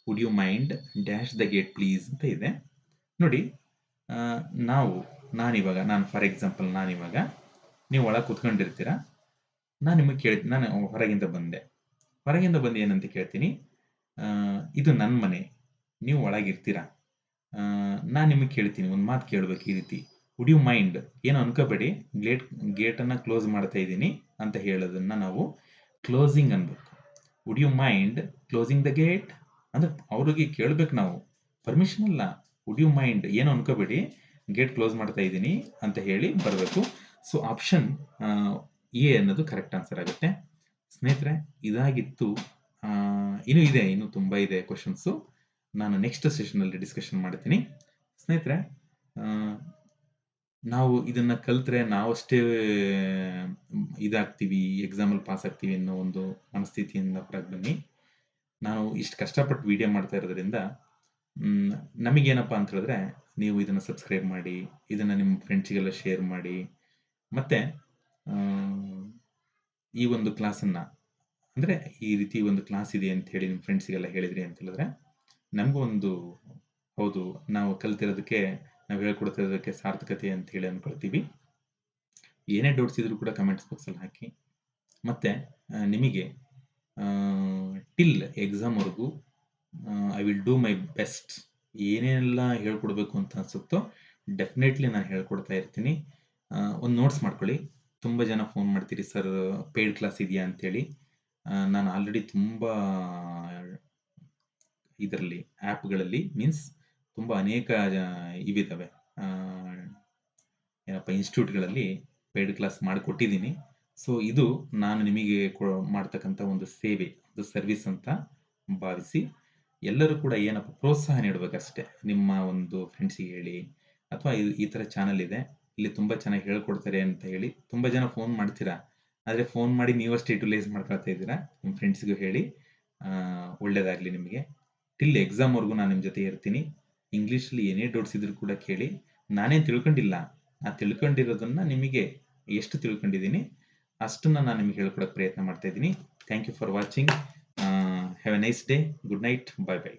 Would you mind dash the gate please ಅಂತ ಇದೆ ನೋಡಿ. ನಾನು ಫಾರ್ ಎಕ್ಸಾಂಪಲ್ ನಾನಿವಾಗ ನೀವು ಒಳಗೆ ಕೂತ್ಕೊಂಡಿರ್ತೀರಾ, ನಾನು ನಿಮಗೆ ಕೇಳ್ತೀನಿ, ನಾನು ಹೊರಗಿಂದ ಬಂದು ಏನಂತ ಕೇಳ್ತೀನಿ, ಇದು ನನ್ನ ಮನೆ, ನೀವು ಒಳಗಿರ್ತೀರಾ, ನಾನು ನಿಮಗೆ ಕೇಳ್ತೀನಿ, ಒಂದು ಮಾತು ಕೇಳಬೇಕು ಈ ರೀತಿ, ವುಡ್ ಯು ಮೈಂಡ್, ಏನು ಅನ್ಕೋಬೇಡಿ, ಗೇಟನ್ನು ಕ್ಲೋಸ್ ಮಾಡ್ತಾ ಇದ್ದೀನಿ ಅಂತ ಹೇಳೋದನ್ನ ನಾವು ಕ್ಲೋಸಿಂಗ್ ಅನ್ಬೇಕು. Would you mind closing the gate ಅಂದ್ರೆ ಅವ್ರಿಗೆ ಕೇಳಬೇಕು ನಾವು, ಪರ್ಮಿಷನ್ ಅಲ್ಲ. ವುಡ್ ಯು ಮೈಂಡ್, ಏನು ಅನ್ಕೋಬೇಡಿ, ಗೇಟ್ ಕ್ಲೋಸ್ ಮಾಡ್ತಾ ಇದ್ದೀನಿ ಅಂತ ಹೇಳಿ ಬರಬೇಕು. ಸೊ ಆಪ್ಷನ್ ಎ ಅನ್ನೋದು ಕರೆಕ್ಟ್ ಆನ್ಸರ್ ಆಗುತ್ತೆ. ಸ್ನೇಹಿತರೆ, ಇದಾಗಿತ್ತು. ಇನ್ನೂ ತುಂಬ ಇದೆ ಕ್ವಶನ್ಸು, ನಾನು ನೆಕ್ಸ್ಟ್ ಸೆಷನಲ್ಲಿ ಡಿಸ್ಕಷನ್ ಮಾಡ್ತೀನಿ. ಸ್ನೇಹಿತರೆ, ನಾವು ಇದನ್ನ ಕಲ್ತ್ರೆ ನಾವಷ್ಟೇ ಇದಾಗ್ತೀವಿ, ಎಕ್ಸಾಮಲ್ಲಿ ಪಾಸ್ ಆಗ್ತೀವಿ ಅನ್ನೋ ಒಂದು ಮನಸ್ಥಿತಿಯಿಂದ ಹೊರಗೆ ಬನ್ನಿ. ನಾನು ಇಷ್ಟು ಕಷ್ಟಪಟ್ಟು ವಿಡಿಯೋ ಮಾಡ್ತಾ ಇರೋದ್ರಿಂದ ನಮಗೇನಪ್ಪ ಅಂತ ಹೇಳಿದ್ರೆ, ನೀವು ಇದನ್ನು ಸಬ್ಸ್ಕ್ರೈಬ್ ಮಾಡಿ, ಇದನ್ನು ನಿಮ್ಮ ಫ್ರೆಂಡ್ಸಿಗೆಲ್ಲ ಶೇರ್ ಮಾಡಿ, ಮತ್ತು ಈ ಒಂದು ಕ್ಲಾಸನ್ನು ಅಂದರೆ ಈ ರೀತಿ ಒಂದು ಕ್ಲಾಸ್ ಇದೆ ಅಂತ ಹೇಳಿ ನಿಮ್ಮ ಫ್ರೆಂಡ್ಸಿಗೆಲ್ಲ ಹೇಳಿದ್ರಿ ಅಂತ ಹೇಳಿದ್ರೆ ನಮಗೂ ಒಂದು ಹೌದು, ನಾವು ಕಲ್ತಿರೋದಕ್ಕೆ, ನಾವು ಹೇಳ್ಕೊಡ್ತಿರೋದಕ್ಕೆ ಸಾರ್ಥಕತೆ ಅಂತ ಹೇಳಿ ಅಂದ್ಕೊಳ್ತೀವಿ. ಏನೇ ಡೌಟ್ಸ್ ಇದ್ರೂ ಕೂಡ ಕಮೆಂಟ್ಸ್ ಬಾಕ್ಸಲ್ಲಿ ಹಾಕಿ. ಮತ್ತು ನಿಮಗೆ ಟಿಲ್ ಎಕ್ಸಾಮ್ವರೆಗೂ I will do my best. ಏನೆಲ್ಲ ಹೇಳ್ಕೊಡ್ಬೇಕು ಅಂತ ಅನಿಸುತ್ತೋ ಡೆಫಿನೆಟ್ಲಿ ನಾನು ಹೇಳ್ಕೊಡ್ತಾ ಇರ್ತೀನಿ. ಒಂದು ನೋಟ್ಸ್ ಮಾಡ್ಕೊಳ್ಳಿ. ತುಂಬ ಜನ ಫೋನ್ ಮಾಡ್ತೀರಿ, ಸರ್ ಪೇಯ್ಡ್ ಕ್ಲಾಸ್ ಇದೆಯಾ ಅಂತೇಳಿ. ನಾನು ಆಲ್ರೆಡಿ ತುಂಬ ಇದರಲ್ಲಿ ಆ್ಯಪ್ಗಳಲ್ಲಿ ಮೀನ್ಸ್ ತುಂಬ ಅನೇಕ ಇವಿದ್ದಾವೆ, ಏನಪ್ಪ ಇನ್ಸ್ಟಿಟ್ಯೂಟ್ಗಳಲ್ಲಿ ಪೇಯ್ಡ್ ಕ್ಲಾಸ್ ಮಾಡಿಕೊಟ್ಟಿದ್ದೀನಿ. ಸೊ ಇದು ನಾನು ನಿಮಗೆ ಮಾಡ್ತಕ್ಕಂಥ ಒಂದು ಸೇವೆ, ಒಂದು ಸರ್ವಿಸ್ ಅಂತ ಭಾವಿಸಿ ಎಲ್ಲರೂ ಕೂಡ ಏನಪ್ಪ ಪ್ರೋತ್ಸಾಹ ನೀಡಬೇಕಷ್ಟೇ. ನಿಮ್ಮ ಒಂದು ಫ್ರೆಂಡ್ಸಿಗೆ ಹೇಳಿ, ಅಥವಾ ಈ ಥರ ಚಾನಲ್ ಇದೆ, ಇಲ್ಲಿ ತುಂಬ ಚೆನ್ನಾಗಿ ಹೇಳ್ಕೊಡ್ತಾರೆ ಅಂತ ಹೇಳಿ. ತುಂಬ ಜನ ಫೋನ್ ಮಾಡ್ತೀರಾ, ಆದರೆ ಫೋನ್ ಮಾಡಿ ನೀವಷ್ಟೇ ಯುಟಿಲೈಸ್ ಮಾಡ್ಕೊಳ್ತಾ ಇದ್ದೀರಾ. ನಿಮ್ಮ ಫ್ರೆಂಡ್ಸ್ಗೂ ಹೇಳಿ. ಒಳ್ಳೆಯದಾಗಲಿ ನಿಮಗೆ. ಟಿಲ್ ಎಕ್ಸಾಮ್ವರೆಗೂ ನಾನು ನಿಮ್ಮ ಜೊತೆ ಇರ್ತೀನಿ. ಇಂಗ್ಲೀಷಲ್ಲಿ ಏನೇ ಡೌಟ್ಸ್ ಇದ್ರೂ ಕೂಡ ಕೇಳಿ. ನಾನೇನು ತಿಳ್ಕೊಂಡಿಲ್ಲ, ನಾನು ತಿಳ್ಕೊಂಡಿರೋದನ್ನು ನಿಮಗೆ ಎಷ್ಟು ತಿಳ್ಕೊಂಡಿದ್ದೀನಿ ಅಷ್ಟನ್ನು ನಾನು ನಿಮಗೆ ಹೇಳ್ಕೊಡೋಕ್ಕೆ ಪ್ರಯತ್ನ ಮಾಡ್ತಾ ಇದ್ದೀನಿ. Thank you for watching. Have a nice day. Good night. Bye bye.